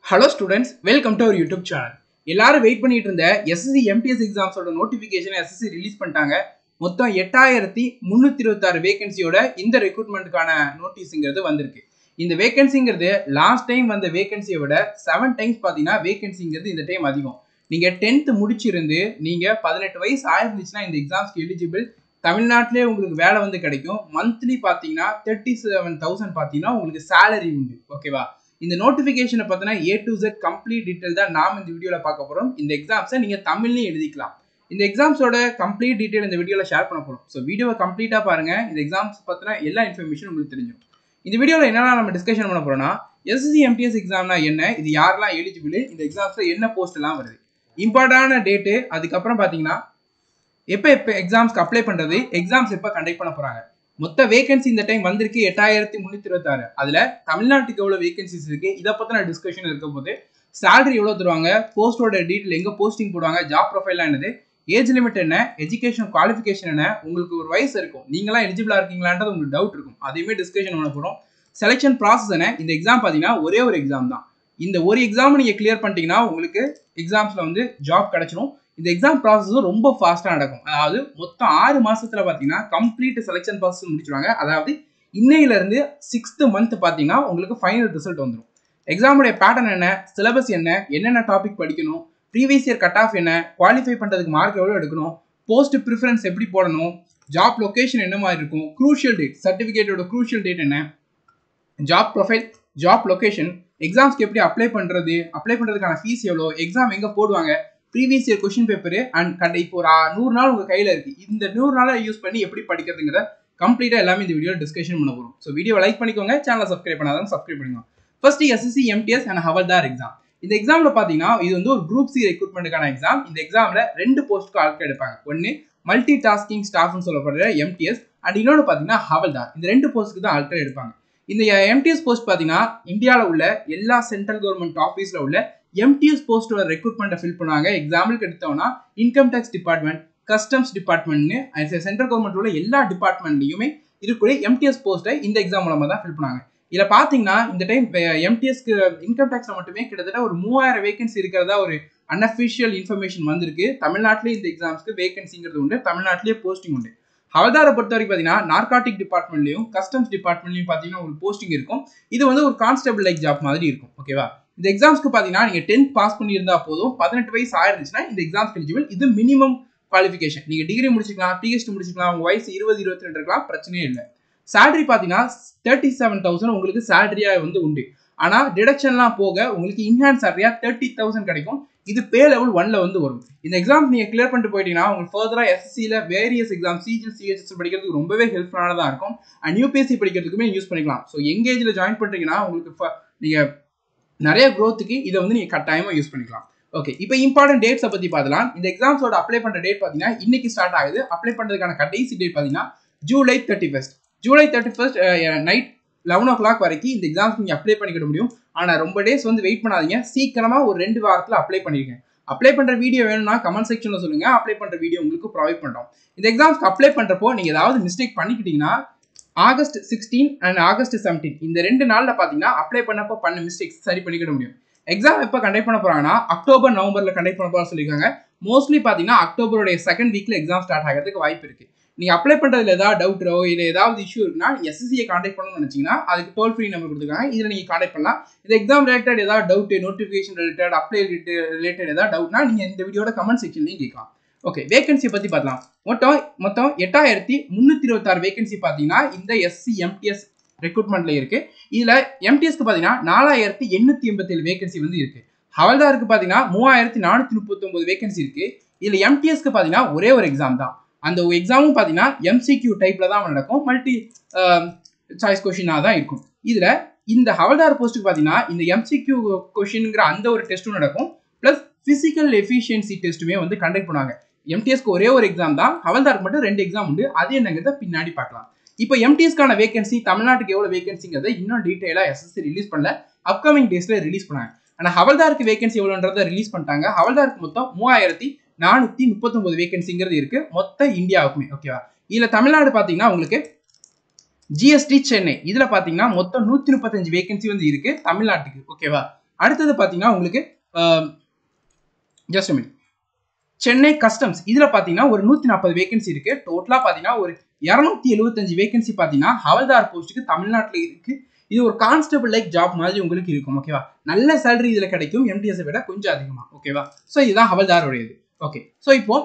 Hello students, welcome to our YouTube channel. எல்லாரும் wait பண்ணிட்டு இருந்த SSC MTS எக்ஸாம்ஸோட நோட்டிஃபிகேஷனை SSC ரிலீஸ் பண்ணிட்டாங்க. மொத்தம் 8326 வேகன்சியோட இந்த ரெக்ரூட்மெண்ட்டுக்கான நோட்டீஸ்ங்கிறது வந்திருக்கு. இந்த வேகன்சிங்கிறது லாஸ்ட் டைம் வந்த வேகன்சியை விட 7 டைம்ஸ் பார்த்தீங்கன்னா வேகன்சிங்கிறது இந்த டைம் அதிகம். நீங்கள் 10th முடிச்சிருந்து நீங்கள் 18 வயசு ஆயிருந்துச்சுன்னா இந்த எக்ஸாம்ஸ்க்கு எலிஜிபிள். தமிழ்நாட்டிலே உங்களுக்கு வேலை வந்து கிடைக்கும். மந்த்லி பார்த்தீங்கன்னா 37,000 பார்த்தீங்கன்னா உங்களுக்கு சேலரி உண்டு. ஓகேவா? இந்த நோட்டிஃபிகேஷனை பார்த்தீங்கன்னா A to Z complete detail தான் நாம் இந்த வீடியோவில் பார்க்க போகிறோம். இந்த எக்ஸாம்ஸை நீங்கள் தமிழ்லையும் எழுதிக்கலாம். இந்த எக்ஸாம்ஸோட கம்ப்ளீட் டீட்டெயில் இந்த வீடியோவில் ஷேர் பண்ண போகிறோம். ஸோ வீடியோவை கம்ப்ளீட்டாக பாருங்கள். இந்த எக்ஸாம்ஸ் பார்த்தீங்கன்னா எல்லா இன்ஃபர்மேஷனும் உங்களுக்கு தெரிஞ்சிடும். இந்த வீடியோவில் என்னென்ன நம்ம டிஸ்கஷன் பண்ண போகிறோம்னா SSC MTS எக்ஸாம்னா என்ன, இது யாரெல்லாம் எலிஜிபிள், இந்த எக்ஸாம்ஸில் என்ன போஸ்ட் எல்லாம் வருது, இம்பார்ட்டண்டான டேட்டு, அதுக்கப்புறம் பார்த்தீங்கன்னா எப்போ எக்ஸாம்ஸ்க்கு அப்ளை பண்ணுறது, எக்ஸாம்ஸ் எப்போ கண்டக்ட் பண்ண போகிறாங்க, மொத்த வேகன்சி இந்த டைம் வந்திருக்கு 8326. அதில் தமிழ்நாட்டுக்கு எவ்வளோ வேகன்சிஸ் இருக்குது, இதை பற்றின டிஸ்கஷன் இருக்க போது, சேலரி எவ்வளோ தருவாங்க, போஸ்டோட டீட்டெயில், எங்கே போஸ்டிங் போடுவாங்க, ஜாப் ப்ரொஃபைலாம் என்னது, ஏஜ் லிமிட் என்ன, எஜுகேஷன் குவாலிஃபிகேஷன் என்ன, உங்களுக்கு ஒரு வயசு இருக்கும், நீங்களாம் எலிஜிபிளாக இருக்கீங்களான்றது உங்களுக்கு டவுட் இருக்கும், அதையுமே டிஸ்கஷன் பண்ண போகிறோம். செலெக்ஷன் ப்ராசஸ் என்ன, இந்த எக்ஸாம் பார்த்தீங்கன்னா ஒரே ஒரு எக்ஸாம் தான். இந்த ஒரு எக்ஸாம் நீங்கள் கிளியர் பண்ணிட்டீங்கன்னா உங்களுக்கு எக்ஸாம்ஸில் வந்து ஜாப் கிடச்சிடும். இந்த எக்ஸாம் ப்ராசஸும் ரொம்ப ஃபாஸ்ட்டாக நடக்கும். அதாவது மொத்தம் 6 மாதத்தில் பார்த்தீங்கன்னா கம்ப்ளீட் செலெக்ஷன் ப்ராசஸ் முடிச்சுடுவாங்க. அதாவது இன்னையிலேருந்து 6th மந்த் பார்த்தீங்கன்னா உங்களுக்கு ஃபைனல் ரிசல்ட் வந்துடும். எக்ஸாமுடைய பேட்டர்ன் என்ன, சிலபஸ் என்ன, என்னென்ன டாபிக் படிக்கணும், ப்ரீவியஸ் இயர் கட் ஆஃப் என்ன, குவாலிஃபை பண்ணுறதுக்கு மார்க் எவ்வளோ எடுக்கணும், போஸ்ட் ப்ரிஃபரன்ஸ் எப்படி போடணும், ஜாப் லொக்கேஷன் என்ன மாதிரி இருக்கும், க்ரூஷியல் டேட், சர்டிஃபிகேட்டோட க்ரூஷியல் டேட் என்ன, ஜாப் ப்ரொஃபைல், ஜாப் லொக்கேஷன், எக்ஸாம்ஸ்க்கு எப்படி அப்ளை பண்ணுறதுக்கான ஃபீஸ் எவ்வளோ, எக்ஸாம் எங்கே போடுவாங்க, previous year question paper and இப்போ ஒரு 100 நாள் உங்கள் கையில் இருக்குது, இந்த 100 நாளை யூஸ் பண்ணி எப்படி படிக்கிறதுங்கிற கம்ப்ளீட்டாக எல்லாமே இந்த வீடியோவில் டிஸ்கஷன் பண்ண போகிறோம். ஸோ வீடியோ லைக் பண்ணிக்கோங்க, சேனலை சப்ஸ்கிரைப் பண்ணாதான் சப்ஸ்கிரைப் பண்ணிக்கோங்க. First SSC MTS and Havaldar exam. இந்த எக்ஸாமில் பார்த்தீங்கன்னா இது வந்து ஒரு குரூப் C ரெக்ரூட்மெண்ட்டுக்கான எக்ஸாம். இந்த எக்ஸாமில் 2 போஸ்ட்டுக்கு ஆட்கள் எடுப்பாங்க. ஒன்று மல்டி டாஸ்கிங் ஸ்டாஃப்னு சொல்லப்படுற MTS அண்ட் இன்னொன்று பார்த்தீங்கன்னா ஹவல்தார். இந்த 2 போஸ்ட்டுக்கு தான் ஆட்கள் எடுப்பாங்க. இந்த MTS போஸ்ட் பார்த்தீங்கன்னா இந்தியாவில் உள்ள எல்லா சென்ட்ரல் கவர்மெண்ட் ஆஃபீஸில் உள்ள MTS போஸ்டோட ரெக்ரூட்மெண்ட்டை ஃபில் பண்ணுவாங்க. எக்ஸாம்பிளுக்கு எடுத்தோம்னா இன்கம் டேக்ஸ் டிபார்ட்மெண்ட், கஸ்டம்ஸ் டிபார்ட்மெண்ட்னு சென்ட்ரல் கவர்மெண்ட் உள்ள எல்லா டிபார்ட்மெண்ட்லையுமே இருக்கக்கூடிய MTS போஸ்ட்டை இந்த எக்ஸாம் மூலமாக தான் ஃபில் பண்ணுவாங்க. இதில் பார்த்தீங்கன்னா இந்த டைம் MTSக்கு இன்கம் டேக்ஸில் மட்டுமே கிட்டத்தட்ட ஒரு 3000 வேகன்சி இருக்கிறதா ஒரு அன்அஃபிஷியல் இன்ஃபர்மேஷன் வந்திருக்கு. தமிழ்நாட்டிலே இந்த எக்ஸாம்ஸ்க்கு வேகன்சிங்கிறது உண்டு, தமிழ்நாட்டிலே போஸ்டிங் உண்டு. ஹவல்தாரை பொறுத்த வரைக்கும் பார்த்தீங்கன்னா நார்காட்டிக் டிபார்ட்மெண்ட்லையும் கஸ்டம்ஸ் டிபார்ட்மெண்ட்லையும் பார்த்தீங்கன்னா ஒரு போஸ்டிங் இருக்கும். இது வந்து ஒரு கான்ஸ்டபிள் லைக் ஜாப் மாதிரி இருக்கும். ஓகேவா? இந்த எக்ஸாம்ஸ்க்கு பார்த்தீங்கன்னா நீங்கள் 10th பாஸ் பண்ணியிருந்தா போதும், 18 வயசு ஆயிருந்துச்சுன்னா இந்த எக்ஸாம்ஸ் எலிஜிபிள். இது மினிமம் குவாலிஃபிகேஷன். நீங்கள் டிகிரி முடிச்சுக்கலாம், PhD முடிச்சுக்கலாம், உங்கள் வயசு 20-22 இருக்கலாம், பிரச்சனையே இல்லை. சேலரி பார்த்தீங்கன்னா 37,000 உங்களுக்கு சேலரியாக வந்து உண்டு. ஆனால் டிடக்ஷன்லாம் போக உங்களுக்கு இன்ஹேண்ட் சேலரியாக 30,000 கிடைக்கும். இது பே லெவல் 1ல் வந்து வரும். இந்த எக்ஸாம் நீங்கள் கிளியர் பண்ணிட்டு போயிட்டீங்கன்னா உங்களுக்கு ஃபர்தராக SSCயில் வேரியஸ் எக்ஸாம் CGL CHS படிக்கிறதுக்கு ரொம்பவே ஹெல்ப்ஃபுல்லானதாக இருக்கும். அண்ட் UPSC படிக்கிறதுக்குமே யூஸ் பண்ணிக்கலாம். ஸோ எங்கேஜில் ஜாயின் பண்ணுறீங்கன்னா உங்களுக்கு நீங்கள் நிறைய க்ரோத்துக்கு இதை வந்து நீங்கள் கட்டாயமாக யூஸ் பண்ணிக்கலாம். ஓகே, இப்போ இம்பார்ட்டன்ட் டேட்ஸை பற்றி பார்க்கலாம். இந்த எக்ஸாம்ஸோட அப்ளை பண்ணுற டேட் பார்த்தீங்கன்னா இன்னைக்கு ஸ்டார்ட் ஆகுது. அப்ளை பண்ணுறதுக்கான கடைசி டேட் பார்த்தீங்கன்னா July 31st நைட் 11 o'clock வரைக்கும் இந்த எக்ஸாம்ஸ் நீங்கள் அப்ளை பண்ணிக்கிட முடியும். ஆனால் ரொம்ப டேஸ் வந்து வெயிட் பண்ணாதீங்க, சீக்கிரமாக ஒரு 2 வாரத்தில் அப்ளை பண்ணிருக்கேன். அப்ளை பண்ணுற வீடியோ வேணும்னா கமெண்ட் செக்ஷனில் சொல்லுங்கள், அப்ளை பண்ணுற வீடியோ உங்களுக்கு ப்ரொவைட் பண்ணுறோம். இந்த எக்ஸாம்ஸ்க்கு அப்ளை பண்ணுறப்போ நீங்கள் ஏதாவது மிஸ்டேக் பண்ணிக்கிட்டீங்கன்னா August 16 அண்ட் August 17 இந்த 2 நாளில் பார்த்தீங்கன்னா அப்ளை பண்ணப்போ பண்ண மிஸ்டேக்ஸ் சரி பண்ணிக்கிட முடியும். எக்ஸாம் எப்போ கண்டக்ட் பண்ண போகிறாங்கன்னா அக்டோபர் நவம்பரில் கண்டக்ட் பண்ண போகிறான்னு சொல்லியிருக்காங்க. மோஸ்ட்லி பார்த்தீங்கன்னா அக்டோபருடைய 2nd வீக்கில் எக்ஸாம் ஸ்டார்ட் ஆகிறதுக்கு வாய்ப்பு இருக்குது. நீங்கள் அப்ளை பண்ணுறதுல ஏதாவது டவுட்டோ இல்லை ஏதாவது இஷ்யூ இருக்குன்னா நீங்கள் SSCயை கான்டாக்ட் பண்ணணும்னு நினச்சிங்கன்னா அதுக்கு டோல் ஃப்ரீ நம்பர் கொடுத்துருக்காங்க, இதில் நீங்கள் கான்டாக்ட் பண்ணலாம். இந்த எக்ஸாம் ரிலேட்டட் ஏதாவது doubt, notification related, apply related ஏதாவது டவுட்னா நீங்கள் இந்த வீடியோட கமெண்ட் செக்ஷன்லையும் கேட்கலாம். ஓகே, வேகன்சியை பற்றி பார்க்கலாம். மொத்தம் 8326 வேகன்சி பார்த்தீங்கன்னா இந்த SSC MTS ரெக்ரூட்மெண்ட்டில் இருக்குது. இதில் MTSக்கு பார்த்தீங்கன்னா 4887 வேகன்சி வந்து இருக்குது. ஹவல்தாருக்கு பார்த்தீங்கன்னா 3439 வேகன்சி இருக்குது. இதில் MTSக்கு பார்த்தீங்கன்னா ஒரே ஒரு எக்ஸாம் தான். அந்த எக்ஸாமும் பார்த்தீங்கன்னா MCQ டைப்பில் தான் நடக்கும், மல்டி சாய்ஸ் கொஷினாக தான் இருக்கும். இதில் இந்த ஹவல்தார் போஸ்ட்டுக்கு பார்த்தீங்கன்னா இந்த MCQ கொஷின்ங்கிற அந்த ஒரு டெஸ்ட்டும் நடக்கும், ப்ளஸ் ஃபிசிக்கல் எஃபிஷியன்சி டெஸ்ட்டுமே வந்து கண்டக்ட் பண்ணுவாங்க. MTSக்கு ஒரே ஒரு எக்ஸாம் தான், ஹவல்தாருக்கு மட்டும் 2 எக்ஸாம் உண்டு. அது என்னங்கிறத பின்னாடி பார்க்கலாம். இப்போ MTSக்கான வேகன்சி, தமிழ்நாட்டுக்கு எவ்வளோ வேகன்சிங்கிறத இன்னும் டீட்டெயிலாக SSC ரிலீஸ் பண்ணல, அப்கமிங் டேஸில் ரிலீஸ் பண்ணாங்க. ஆனால் ஹவல்தாருக்கு வேகன்சி எவ்வளோன்றதை ரிலீஸ் பண்ணிட்டாங்க. ஹவல்தாருக்கு மொத்தம் 3439 வேகன்சிங்கிறது இருக்கு மொத்த இந்தியாவுக்குமே. ஓகேவா? இதில் தமிழ்நாடு பார்த்தீங்கன்னா உங்களுக்கு GST சென்னை, இதில் பார்த்தீங்கன்னா மொத்தம் 135 வேகன்சி வந்து இருக்கு தமிழ்நாட்டுக்கு. ஓகேவா? அடுத்தது பார்த்தீங்கன்னா உங்களுக்கு ஜஸ்ட் மினிட் சென்னை கஸ்டம்ஸ் இதில் பார்த்தீங்கன்னா ஒரு 140 வேகன்சி இருக்கு. டோட்டலாக பார்த்தீங்கன்னா ஒரு 275 வேகன்சி பார்த்தீங்கன்னா ஹவல்தார் போஸ்ட்டுக்கு தமிழ்நாட்டில் இருக்கு. இது ஒரு கான்ஸ்டபிள் லைக் ஜாப் மாதிரி உங்களுக்கு இருக்கும். ஓகேவா, நல்ல சேலரி இதில் கிடைக்கும், எம்டிஎஸை விட கொஞ்சம் அதிகமாக. ஓகேவா, ஸோ இதுதான் ஹவல்தாரோடையது. ஓகே, ஸோ இப்போ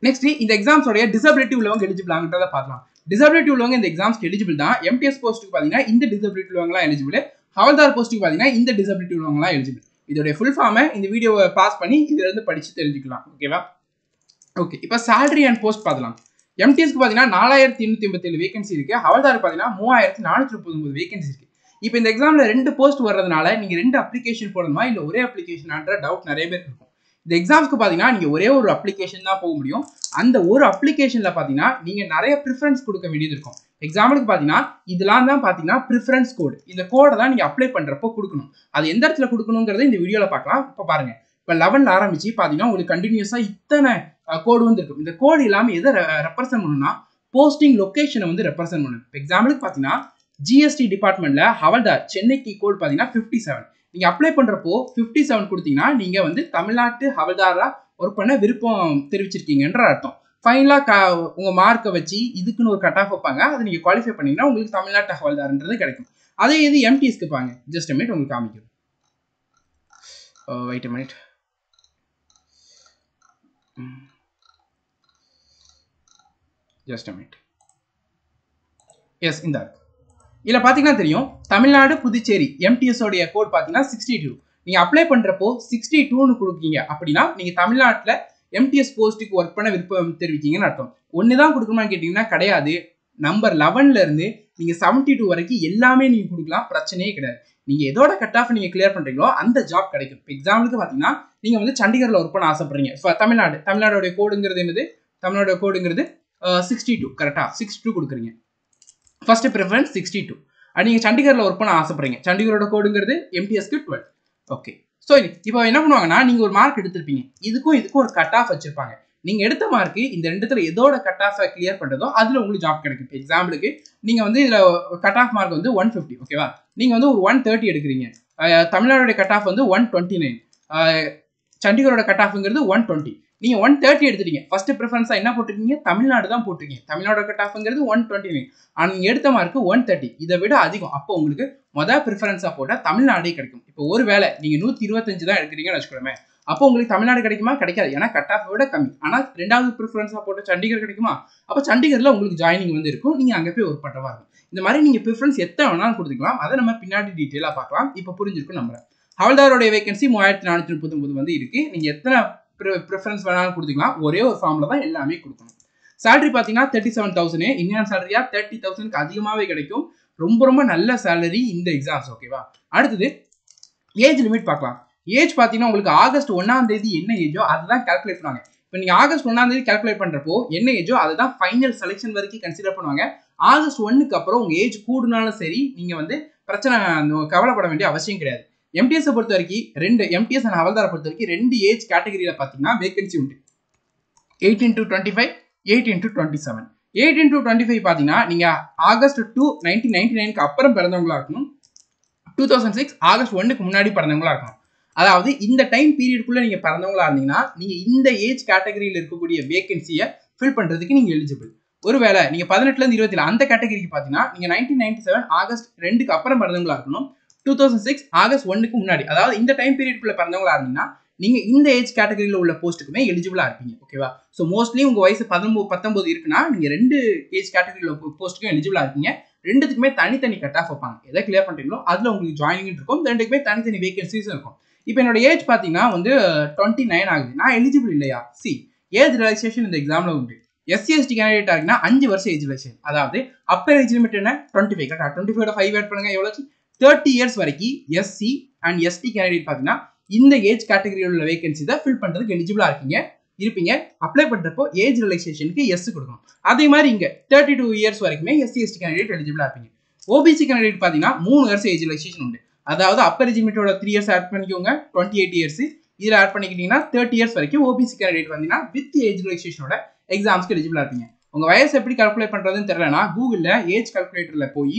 நெக்ஸ்ட் இந்த எக்ஸாம்ஸோடைய டிசபிலிட்டி உள்ளவங்க எலிஜிபிள் ஆகிட்டதை பார்க்கலாம். டிசபிலிட்டி உள்ளவங்க இந்த எக்ஸாம்ஸ்க்கு எலிஜிபிள் தான். எம்டிஎஸ் போஸ்ட்டுக்கு பார்த்தீங்கன்னா இந்த டிசபிலிட்டி உள்ளவங்களாம் எலிஜிபிள். ஹவல்தார் போஸ்ட்டுக்கு பார்த்தீங்கன்னா இந்த டிசபிலிட்டி உள்ளவங்களாம் எலிஜிபிள். இதோடைய ஃபுல் ஃபார்மை இந்த வீடியோவை பாஸ் பண்ணி இதிலிருந்து படித்து தெரிஞ்சுக்கலாம். ஓகேவா, ஓகே. இப்போ சேலரி அண்ட் போஸ்ட் பார்க்கலாம். எம்டிஎஸ்க்கு பார்த்தீங்கன்னா 4887 வேகன்சி இருக்கு. ஹவல்தார் பார்த்தீங்கன்னா 3439 வேகன்சி இருக்கு. இப்போ இந்த எக்ஸாமில் 2 போஸ்ட் வர்றதுனால நீங்கள் 2 அப்ளிகேஷன் போடணுமா இல்லை ஒரே அப்ளிகேஷனான்ற டவுட் நிறைய பேர் இருக்கும். இந்த எக்ஸாம்ஸ்க்கு பார்த்தீங்கன்னா நீங்கள் ஒரே ஒரு அப்ளிகேஷன் தான் போக முடியும். அந்த ஒரு அப்ளிகேஷனில் பார்த்தீங்கன்னா நீங்கள் நிறைய ப்ரிஃபரன்ஸ் கொடுக்க வேண்டியது இருக்கும். எக்ஸாம்பிளுக்கு பார்த்தீங்கன்னா இதெல்லாம் தான் பார்த்தீங்கன்னா ப்ரிஃபரன்ஸ் கோடு. இந்த கோடை தான் நீங்கள் அப்ளை பண்ணுறப்போ கொடுக்கணும். அது எந்த இடத்துல கொடுக்கணுங்கிறத இந்த வீடியோவில் பார்க்கலாம். இப்போ பாருங்கள், இப்போ 11 ஆரம்பிச்சு பார்த்தீங்கன்னா உங்களுக்கு கண்டினியூஸாக இத்தனை கோடு வந்து இருக்கும். இந்த கோடு இல்லாமல் எதை ரெப்ரசென்ட் பண்ணணும்னா போஸ்டிங் லொக்கேஷனை வந்து ரெப்ரசென்ட் பண்ணணும். இப்போ எக்ஸாம்பிளுக்கு பார்த்தீங்கன்னா ஜிஎஸ்டி டிபார்ட்மெண்ட்டில் ஹவல்தார் சென்னைக்கு கோட் பார்த்தீங்கன்னா 57. நீங்கள் அப்ளை பண்ணுறப்போ 57 கொடுத்தீங்கன்னா நீங்கள் வந்து தமிழ்நாட்டு ஹவல்தாராக ஒர்க் பண்ண விருப்பம் தெரிவிச்சிருக்கீங்கன்ற அர்த்தம். ஃபைனலாக உங்கள் மார்க்கை வச்சு இதுக்குன்னு ஒரு கட் ஆஃப் வைப்பாங்க. அதை நீங்கள் குவாலிஃபை பண்ணிங்கன்னா உங்களுக்கு தமிழ்நாட்டு ஹவல்தார்ன்றது கிடைக்கும். அதே இது எம்டிஎஸ்க்கு பாங்க, ஜஸ்ட் மினிட் உங்களுக்கு காமிக்கும். Wait a minute. Just a minute. Yes, இந்த இதில் பார்த்தீங்கன்னா தெரியும், தமிழ்நாடு புதுச்சேரி எம்டிஎஸோடைய கோட் பார்த்தீங்கன்னா 62. நீங்கள் அப்ளை பண்ணுறப்போ 62ன்னு கொடுக்கீங்க அப்படின்னா நீங்கள் தமிழ்நாட்டில் எம்டிஎஸ் போஸ்ட்டுக்கு ஒர்க் பண்ண விருப்பம் தெரிவிக்கீங்கன்னு அர்த்தம். ஒன்று தான் கொடுக்கணுமான்னு கேட்டிங்கன்னா கிடையாது. நம்பர் 11லேருந்து நீங்கள் 72 வரைக்கும் எல்லாமே நீங்கள் கொடுக்கலாம், பிரச்சனையே கிடையாது. நீங்கள் எதோட கட் ஆஃப் நீங்கள் கிளியர் பண்ணுறீங்களோ அந்த ஜாப் கிடைக்கும். இப்போ எக்ஸாம்பிளுக்கு பார்த்தீங்கன்னா நீங்கள் வந்து சண்டிகரில் ஒர்க் பண்ண ஆசைப்படுறீங்க. இப்போ தமிழ்நாடோடைய கோடுங்கிறது என்னது? தமிழ்நாடு கோடுங்கிறது 62. கரெக்டாக 62 கொடுக்குறீங்க. First preference 62. நீங்கள் சண்டிகரில் ஒர்க் பண்ண ஆசைப்படுறீங்க. சண்டிகரோட கோடுங்கிறது எம்டிஎஸ்க்கு 12. ஓகே, ஸோ இப்போ என்ன பண்ணுவாங்கன்னா நீங்கள் ஒரு மார்க் எடுத்திருப்பீங்க, இதுக்கும் ஒரு கட் ஆஃப் வச்சிருப்பாங்க. நீங்கள் எடுத்த மார்க்கு இந்த ரெண்டுத்துல எதோட கட் ஆஃபை கிளியர் பண்ணுறதோ அதில் உங்களுக்கு ஜாப் கிடைக்கும். இப்போ எக்ஸாம்பிளுக்கு நீங்கள் வந்து இதில் கட் ஆஃப் மார்க் வந்து 150. ஓகேவா, நீங்கள் வந்து ஒரு 130 எடுக்கிறீங்க. தமிழ்நாடுடைய கட் ஆஃப் வந்து 129. சண்டிகரோட கட் ஆஃப்ங்கிறது 120. நீங்கள் 130 எடுத்துட்டீங்க. ஃபர்ஸ்ட் ப்ரிஃபரன்ஸாக என்ன போட்டிருக்கீங்க? தமிழ்நாடு தான் போட்டிருக்கீங்க. தமிழ்நாடு கட் ஆஃப்ங்கிறது 129. ஆனால் நீங்கள் எடுத்த மார்க்கு 130. இதை விட அதிகம். அப்போ உங்களுக்கு மொதல் ப்ரிஃபரன்ஸாக போட்டால் தமிழ்நாடே கிடைக்கும். இப்போ ஒரு வேளை நீங்கள் 125 தான் எடுக்கிறீங்கன்னு வச்சுக்கோமே, அப்போ உங்களுக்கு தமிழ்நாடு கிடைக்குமா? கிடைக்காது. ஏன்னா கட் ஆஃப் விட கம்மி. ஆனால் ரெண்டாவது ப்ரிஃபரன்ஸாக போட்ட சண்டிகர் கிடைக்குமா? அப்போ சண்டிகரில் உங்களுக்கு ஜாயினிங் வந்து இருக்கும். நீங்கள் அங்கே போய் ஒர்க் பண்ணுறவா இருக்கும். இந்த மாதிரி நீங்கள் ப்ரிஃபரன்ஸ் எத்தனை வேணாலும் கொடுத்துக்கலாம். அதை நம்ம பின்னாடி டீட்டெயிலாக பார்க்கலாம். இப்போ புரிஞ்சிருக்கும் நம்புறேன். ஹவல்தாரோடைய வேகன்சி 3439 வந்து இருக்கு. நீங்கள் எத்தனை ப்ரிஃபரன்ஸ் வேணாலும் கொடுத்துக்கலாம். ஒரே ஒரு ஃபார்மில் தான் எல்லாமே கொடுக்கணும். சேலரி பார்த்தீங்கன்னா 37,000. இந்தியன் சேலரியா 30,000க்கு அதிகமாகவே கிடைக்கும். ரொம்ப நல்ல சேலரி இந்த எக்ஸாம்ஸ். ஓகேவா, அடுத்தது ஏஜ் லிமிட் பார்க்கலாம். ஏஜ் பார்த்தீங்கன்னா உங்களுக்கு ஆகஸ்ட் 1ஆம் தேதி என்ன ஏஜோ அதுதான் கால்குலேட் பண்ணுவாங்க. இப்போ நீங்கள் ஆகஸ்ட் 1ஆம் தேதி கால்குலேட் பண்ணுறப்போ என்ன ஏஜோ அதுதான் ஃபைனல் செலெக்ஷன் வரைக்கும் கன்சிடர் பண்ணுவாங்க. ஆகஸ்ட் 1க்கு அப்புறம் உங்கள் ஏஜ் கூடுனாலும் சரி நீங்கள் வந்து பிரச்சனை கவலைப்பட வேண்டிய அவசியம் கிடையாது. எம்டிஎஸை பொறுத்த வரைக்கும் எம்டிஎஸ் அண்ட் ஹவல்தாரை பொறுத்த வரைக்கும் 2 ஏஜ் கேட்டகரியில் பார்த்தீங்கன்னா வேகன்சி உண்டு. 18 to 25, 18 to 27. 18 to 25 பார்த்தீங்கன்னா நீங்கள் ஆகஸ்ட் 2, 1999க்கு அப்புறம் பிறந்தவங்களா இருக்கணும். 2006 ஆகஸ்ட் 1க்கு முன்னாடி பிறந்தவங்களா இருக்கணும். அதாவது இந்த டைம் பீரியடுக்குள்ள நீங்க பிறந்தவங்களா இருந்தீங்கன்னா நீங்க இந்த ஏஜ் கேட்டகரியில் இருக்கக்கூடிய வேகன்சியை ஃபில் பண்றதுக்கு நீங்க எலிஜிபிள். ஒருவேளை நீங்க 18லேருந்து 27 அந்த கேட்டகரிக்கு பார்த்தீங்கன்னா நீங்க 1997 ஆகஸ்ட் 2க்கு அப்புறம் பிறந்தவங்களா இருக்கணும். 2006 ஆகஸ்ட் 1க்கு முன்னாடி, அதாவது இந்த டைம் பீரியடுக்குள்ள பிறந்தவங்களா இருந்தீங்கன்னா நீங்க இந்த ஏஜ் கேட்டகரியில் உள்ள போஸ்ட்டுக்குமே எலிஜிபிளா இருப்பீங்க. ஓகேவா, ஸோ மோஸ்ட்லி உங்க வயசு 19 இருக்குன்னா நீங்க 2 ஏஜ் கேட்டகரியில் போஸ்ட்டுக்கும் எலிஜிபிளா இருக்கீங்க. ரெண்டுத்துக்குமே தனித்தனி கட் ஆஃப் வைப்பாங்க. எதை கிளியர் பண்றீங்களோ அதுல உங்களுக்கு ஜாயினிங் இருக்கும். ரெண்டுக்குமே தனித்தனி வேகன்சிஸ் இருக்கும். இப்போ என்னோட ஏஜ் பார்த்தீங்கன்னா வந்து 29 ஆகுது. நான் எலிஜிபிள் இல்லையா? ஏஜ் ரிலாக்ஸேஷன் இந்த எக்ஸாம்ல உண்டு. எஸ்சி எஸ்டி கேண்டிடேட் ஆகுனா 5 வருஷம் ஏஜ் ரிலாக்ஸேஷன். அதாவது அப்பர் ஏஜ் லிமிட் என்ன? 25. கரெக்டா 25 5 ஆட் பண்ணுங்க எவ்வளவு? 30 இயர்ஸ் வரைக்கும் எஸ்சி அண்ட் எஸ்டி கேண்டிடேட் பார்த்தீங்கன்னா இந்த ஏஜ் கேட்டகரியில் உள்ள வேகன்சி தான் ஃபில் பண்றதுக்கு எலிஜிபிளா இருப்பீங்க. அப்ளை பண்றப்போ ஏஜ் ரிலாக்ஸேஷனுக்கு எஸ் கொடுக்கணும். அதே மாதிரி இங்க 32 இயர்ஸ் வரைக்குமே எஸ்சி எஸ்டி கேண்டிடேட் எலிஜிபிளா இருப்பீங்க. ஓபிசி கேண்டிடேட் பார்த்தீங்கன்னா 3 வருஷம் ஏஜ் ரிலாக்ஸேஷன் உண்டு. அதாவது அப்பர் ஏஜ் லிமிட்டோட 3 இயர்ஸ் ஆட் பண்ணிக்கோங்க, 28 இயர்ஸ். இதில் ஆட் பண்ணிக்கிட்டீங்கன்னா 30 இயர்ஸ் வரைக்கும் ஓபிசி கேண்டிடேட் வந்தீங்கன்னா வித் ஏஜ் ரிலாக்ஸேஷனோட எக்ஸாம்ஸ்க்கு எலிஜிபிளா இருப்பீங்க. உங்க வயசு எப்படி கால்குலேட் பண்றதுன்னு தெரியலனா கூகுள்ல ஏஜ் கால்குலேட்டர்ல போய்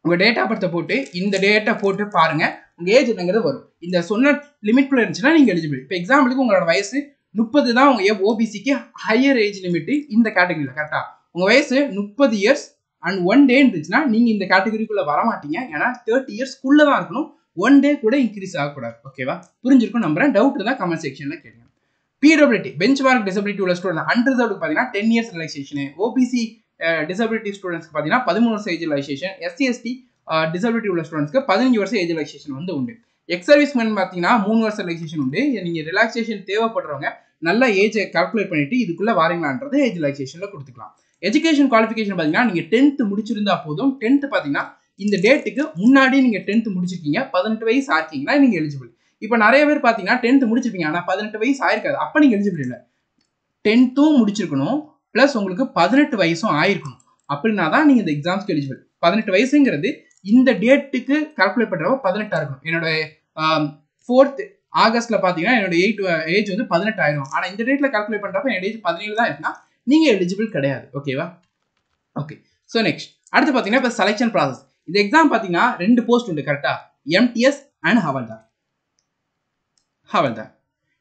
உங்க டேட் ஆஃப் பர்த்தை போட்டு இந்த டேட்டை போட்டு பாருங்க. உங்க ஏஜ் என்னங்கிறது வரும். இந்த சொன்ன லிமிட்குள்ள இருந்துச்சுன்னா நீங்க எலிஜிபிள். இப்போ எக்ஸாம்பிளுக்கு உங்களோட வயசு 30 தான் உங்க ஓபிசிக்கு ஹையர் ஏஜ் லிமிட் இந்த கேட்டகரியில். கரெக்டா? உங்க வயசு 30 இயர்ஸ் அண்ட் 1 டே இருந்துச்சுன்னா நீங்க இந்த கேட்டகரிக்குள்ள வர மாட்டீங்க. ஏன்னா 30 இயர்ஸ்க்குள்ள தான் இருக்கணும். 1 டே கூட இன்க்ரீஸ் ஆகக்கூடாது. ஓகேவா? புரிஞ்சிருக்கும் நம்புறேன். டவுட் இருந்தால் கமெண்ட் செக்ஷன்ல கேளுங்க. பிடபிலிட்டி பெஞ்ச் மார்க் டிசபிலிட்டி உள்ள ஸ்டூடெண்ட் அன்ரிசர்வ்டு பார்த்தீங்கன்னா 10 இயர்ஸ் ரிலாக்ஸேஷன். ஓபிசி டிசபிலிட்டி ஸ்டூடெண்ட்ஸ்க்கு பார்த்தீங்கன்னா 13 வருஷம் age relaxation. SC ST disability உள்ள ஸ்டூடெண்ட்ஸ்க்கு 15 வருஷம் ஏஜ் ரிலாக்ஸேஷன் வந்து உண்டு. எக்ஸ் சர்வீஸ் மேன் பார்த்தீங்கன்னா 3 வருஷம் ரிலாக்ஸேஷன் உண்டு. நீங்க ரிலாக்ஸேஷன் தேவைப்படுறவங்க நல்ல ஏஜை கால்குலேட் பண்ணிட்டு இதுக்குள்ள வாரீங்களான்றது ஏஜ் ரிலாக்ஸேஷன்ல கொடுத்துக்கலாம். எஜுகேஷன் குவாலிஃபிகேஷன் பார்த்தீங்கன்னா நீங்க 10th முடிச்சிருந்தா போதும். 10th பார்த்தீங்கன்னா இந்த டேட்டுக்கு முன்னாடி நீங்க 10th முடிச்சிருக்கீங்க, 18 வயசு ஆயிருக்கீங்கன்னா நீங்க எலிஜிபிள். இப்போ நிறைய பேர் பார்த்தீங்கன்னா 10th முடிச்சிருப்பீங்க, ஆனால் 18 வயசு ஆயிருக்காது. அப்போ நீங்க எலிஜிபிள் இல்லை. 10th முடிச்சிருக்கணும், பிளஸ் உங்களுக்கு 18 வயசும் ஆயிருக்கணும். அப்படின்னா தான் நீங்க இந்த எக்ஸாம்ஸ்க்கு எலிஜிபிள். 18 வயசுங்கிறது இந்த டேட்டுக்கு கால்குலேட் பண்றப்ப 18 இருக்கணும். என்னோட 4th ஆகஸ்ட்ல பாத்தீங்கன்னா என்னோட ஏஜ் வந்து 18 ஆயிரும். ஆனா இந்த டேட்ல கால்குலேட் பண்றப்ப என்னோட ஏஜ் 17 தான் இருக்குன்னா நீங்க எலிஜிபிள் கிடையாது. ஓகேவா? ஓகே. ஸோ நெக்ஸ்ட் அடுத்து பாத்தீங்கன்னா இப்போ செலெக்ஷன் ப்ராசஸ். இந்த எக்ஸாம் பாத்தீங்கன்னா 2 போஸ்ட் உண்டு. கரெக்டா? எம்டிஎஸ் அண்ட் ஹவல்தார்.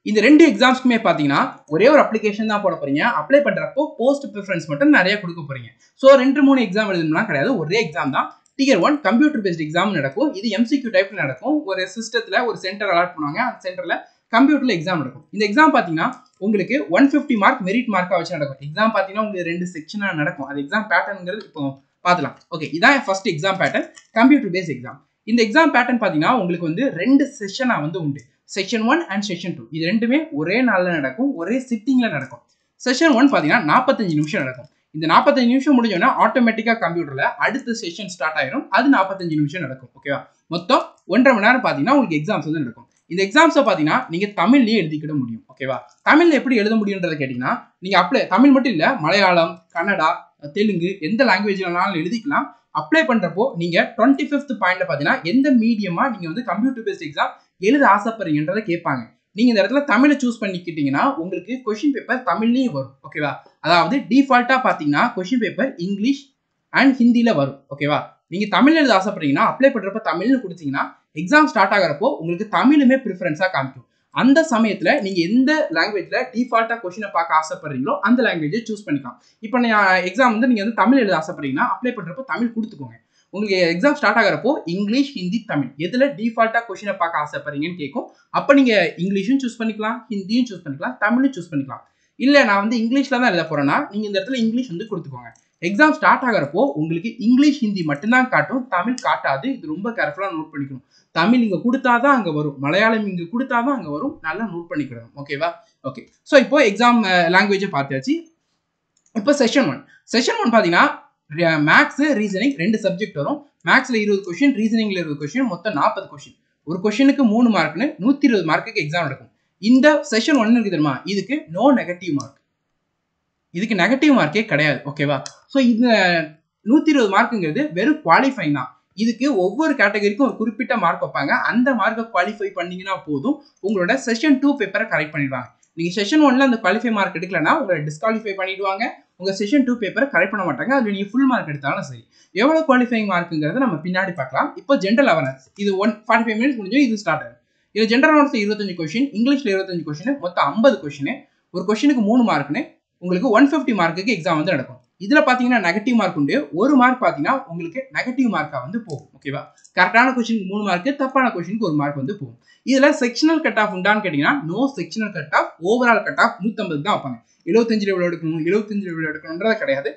இந்த 2 எக்ஸாம்ஸ்க்குமே பாத்தீங்கன்னா ஒரே ஒரு அப்ளிகேஷன் தான் போட போறீங்க. அப்ளை பண்றப்போ போஸ்ட் ப்ரிஃபரன்ஸ் மட்டும் நிறைய கொடுக்க போறீங்க. ஸோ 2-3 எக்ஸாம் எழுதணும்னா கிடையாது, ஒரே எக்ஸாம் தான். டியர் 1 கம்ப்யூட்டர் பேஸ்ட் எக்ஸாம் நடக்கும். இது எம்சிக்யூ டைப்ல நடக்கும். ஒரு சிஸ்டத்துல ஒரு சென்டர் அலாட் பண்ணுவாங்க. அந்த சென்டர்ல கம்ப்யூட்டர்ல எக்ஸாம் நடக்கும். இந்த எக்ஸாம் பாத்தீங்கன்னா உங்களுக்கு 150 மார்க் மெரிட் மார்க்கா வச்சு நடக்கும். எக்ஸாம் பாத்தீங்கன்னா உங்களுக்கு 2 செக்ஷனா நடக்கும். அது எக்ஸாம் பேட்டர்ன்ங்கிறது இப்போ பார்க்கலாம். ஓகே, இதான் first exam pattern, computer based exam. இந்த எக்ஸாம் பேட்டர்ன் பாத்தீங்கன்னா உங்களுக்கு வந்து 2 செஷனா வந்து உண்டு. செக்ஷன் 1 அண்ட் செக்ஷன் 2 இது ரெண்டுமே ஒரே நாள்ல நடக்கும், ஒரே சிட்டிங்ல நடக்கும். செஷன் 1 பாத்தீங்கன்னா 45 நிமிஷம் நடக்கும். இந்த 45 நிமிஷம் முடிஞ்சோன்னா ஆட்டோமேட்டிக்கா கம்ப்யூட்டர்ல அடுத்த செஷன் ஸ்டார்ட் ஆயிரும். அது 45 நிமிஷம் நடக்கும். ஓகேவா? மொத்தம் 1.5 மணி நேரம் பாத்தீங்கன்னா உங்களுக்கு எக்ஸாம்ஸ் வந்து நடக்கும். இந்த எக்ஸாம்ஸை பாத்தீங்கன்னா நீங்க தமிழ்லயே எழுதிக்கிட முடியும். ஓகேவா? தமிழ்ல எப்படி எழுத முடியும்ன்றத கேட்டீங்கன்னா நீங்க தமிழ் மட்டும் இல்ல, மலையாளம், கன்னடா, தெலுங்கு எந்த லாங்குவேஜ்லனாலும் எழுதிக்கலாம். அப்ளை பண்றப்போ நீங்க 25th பாயிண்ட்ல பாத்தீங்கன்னா எந்த மீடியமா நீங்க வந்து கம்ப்யூட்டர் பேஸ்ட் எக்ஸாம் எழுத ஆசைப்படுறீங்கன்றதை கேட்பாங்க. நீங்க இந்த இடத்துல தமிழை சூஸ் பண்ணிக்கிட்டீங்கன்னா உங்களுக்கு கொஸ்டின் பேப்பர் தமிழ்லயும் வரும். ஓகேவா? அதாவது டிஃபால்ட்டா பாத்தீங்கன்னா கொஸ்டின் பேப்பர் இங்கிலீஷ் அண்ட் ஹிந்தில வரும். ஓகேவா? நீங்க தமிழ் எழுத ஆசைப்படுறீங்கன்னா அப்ளை பண்றப்ப தமிழ்னு கொடுத்தீங்கன்னா எக்ஸாம் ஸ்டார்ட் ஆகிறப்போ உங்களுக்கு தமிழுமே ப்ரிஃபரன்ஸா காமிக்கும். அந்த சமயத்துல நீங்க எந்த லாங்குவேஜ்ல டிஃபால்ட்டா கொஸ்டினை பார்க்க ஆசைப்படுறீங்களோ அந்த லாங்குவேஜை சூஸ் பண்ணிக்கலாம். இப்போ எக்ஸாம் வந்து நீங்க வந்து தமிழ் எழுத ஆசைப்படுறீங்கன்னா அப்ளை பண்றப்போ தமிழ் கொடுத்துக்கோங்க. உங்களுக்கு எக்ஸாம் ஸ்டார்ட் ஆகிறப்போ இங்கிலீஷ், ஹிந்தி, தமிழ் எதுல டிஃபால்ட்டா கொஸ்டினை பார்க்க ஆசைப்படுறீங்கன்னு கேட்கும். அப்போ நீங்க இங்கிலீஷும் சூஸ் பண்ணிக்கலாம், ஹிந்தியும் சூஸ் பண்ணிக்கலாம், தமிழும் சூஸ் பண்ணிக்கலாம். இல்ல நான் வந்து இங்கிலீஷ்ல தான் எழுத போறேன்னா நீங்க இந்த இடத்துல இங்கிலீஷ் வந்து கொடுத்துக்கோங்க. எக்ஸாம் ஸ்டார்ட் ஆகிறப்போ உங்களுக்கு இங்கிலீஷ், ஹிந்தி மட்டும்தான் காட்டும், தமிழ் காட்டாது. இது ரொம்ப கேர்ஃபுல்லா நோட் பண்ணிக்கணும். தமிழ் இங்க கொடுத்தாதான் அங்க வரும், மலையாளம் இங்க கொடுத்தாதான் அங்க வரும். நல்லா நோட் பண்ணிக்கணும். ஓகேவா? ஓகே. ஸோ இப்போ எக்ஸாம் லாங்குவேஜை பார்த்தாச்சு. இப்போ செஷன் 1 பாத்தீங்கன்னா மேக்ஸ், ரீசனிங் 2 சப்ஜெக்ட் வரும். மேக்ஸ்ல 20 கொஸ்டின், ரீசனிங்ல 20 கொஸ்டின், மொத்தம் 40 கொஸ்டின். ஒரு கொஸ்டினுக்கு 3 மார்க்னு 120 மார்க்குக்கு எக்ஸாம் நடக்கும். இந்த செஷன் 1 இருக்கு தெரியுமா, இதுக்கு நோ நெகட்டிவ் மார்க். இதுக்கு நெகட்டிவ் மார்க்கே கிடையாது. ஓகேவா? ஸோ இந்த 120 மார்க்குங்கிறது வெறும் குவாலிஃபைங் தான். இதுக்கு ஒவ்வொரு கேட்டகரிக்கும் ஒரு குறிப்பிட்ட மார்க் வைப்பாங்க. அந்த மார்க்கை குவாலிஃபை பண்ணீங்கன்னா போதும், உங்களோட செஷன் 2 பேப்பரை கரெக்ட் பண்ணிடுவாங்க. நீங்க செஷன் 1ல அந்த குவாலிஃபை மார்க் எடுக்கலன்னா உங்களை டிஸ்குவாலிஃபை பண்ணிடுவாங்க. உங்க செஷன் 2 பேப்பரை கரெக்ட் பண்ண மாட்டாங்க. அதுல நீங்க ஃபுல் மார்க் எடுத்தாலும் சரி. எவ்வளவு குவாலிஃபைங் மார்க்குங்கிறத நம்ம பின்னாடி பார்க்கலாம். இப்போ ஜென்ரல் அவேர்னஸ் இது 45 மினிட்ஸ் முடிஞ்சு இது ஸ்டார்ட் ஆகும். இது ஜென்ரல் அவேர்னஸ் 25 கொஸ்டின், இங்கிலீஷ்ல 25 கொஸ்டின், மொத்தம் 50 கொஸ்டின். ஒரு கொஸ்டினுக்கு 3 மார்க்னு உங்களுக்கு 150 மார்க்குக்கு எக்ஸாம் வந்து நடக்கும். இதுல பாத்தீங்கன்னா நெகட்டிவ் மார்க் உண்டு. ஒரு மார்க் பாத்தீங்கன்னா உங்களுக்கு நெகட்டிவ் மார்க்கா வந்து போகும். ஓகேவா? கரெக்டான கொஸ்டினுக்கு 3 மார்க், தப்பான கொஸ்டினுக்கு 1 மார்க் வந்து போகும். இதுல செக்ஷனல் கட் ஆஃப் உண்டான்னு கேட்டீங்கன்னா no sectional cut off. Overall cut off 150 தான் வைப்பாங்க. 75 எவ்வளவு எடுக்கணும், 75 எவ்வளவு எடுக்கணும்ன்றது கிடையாது,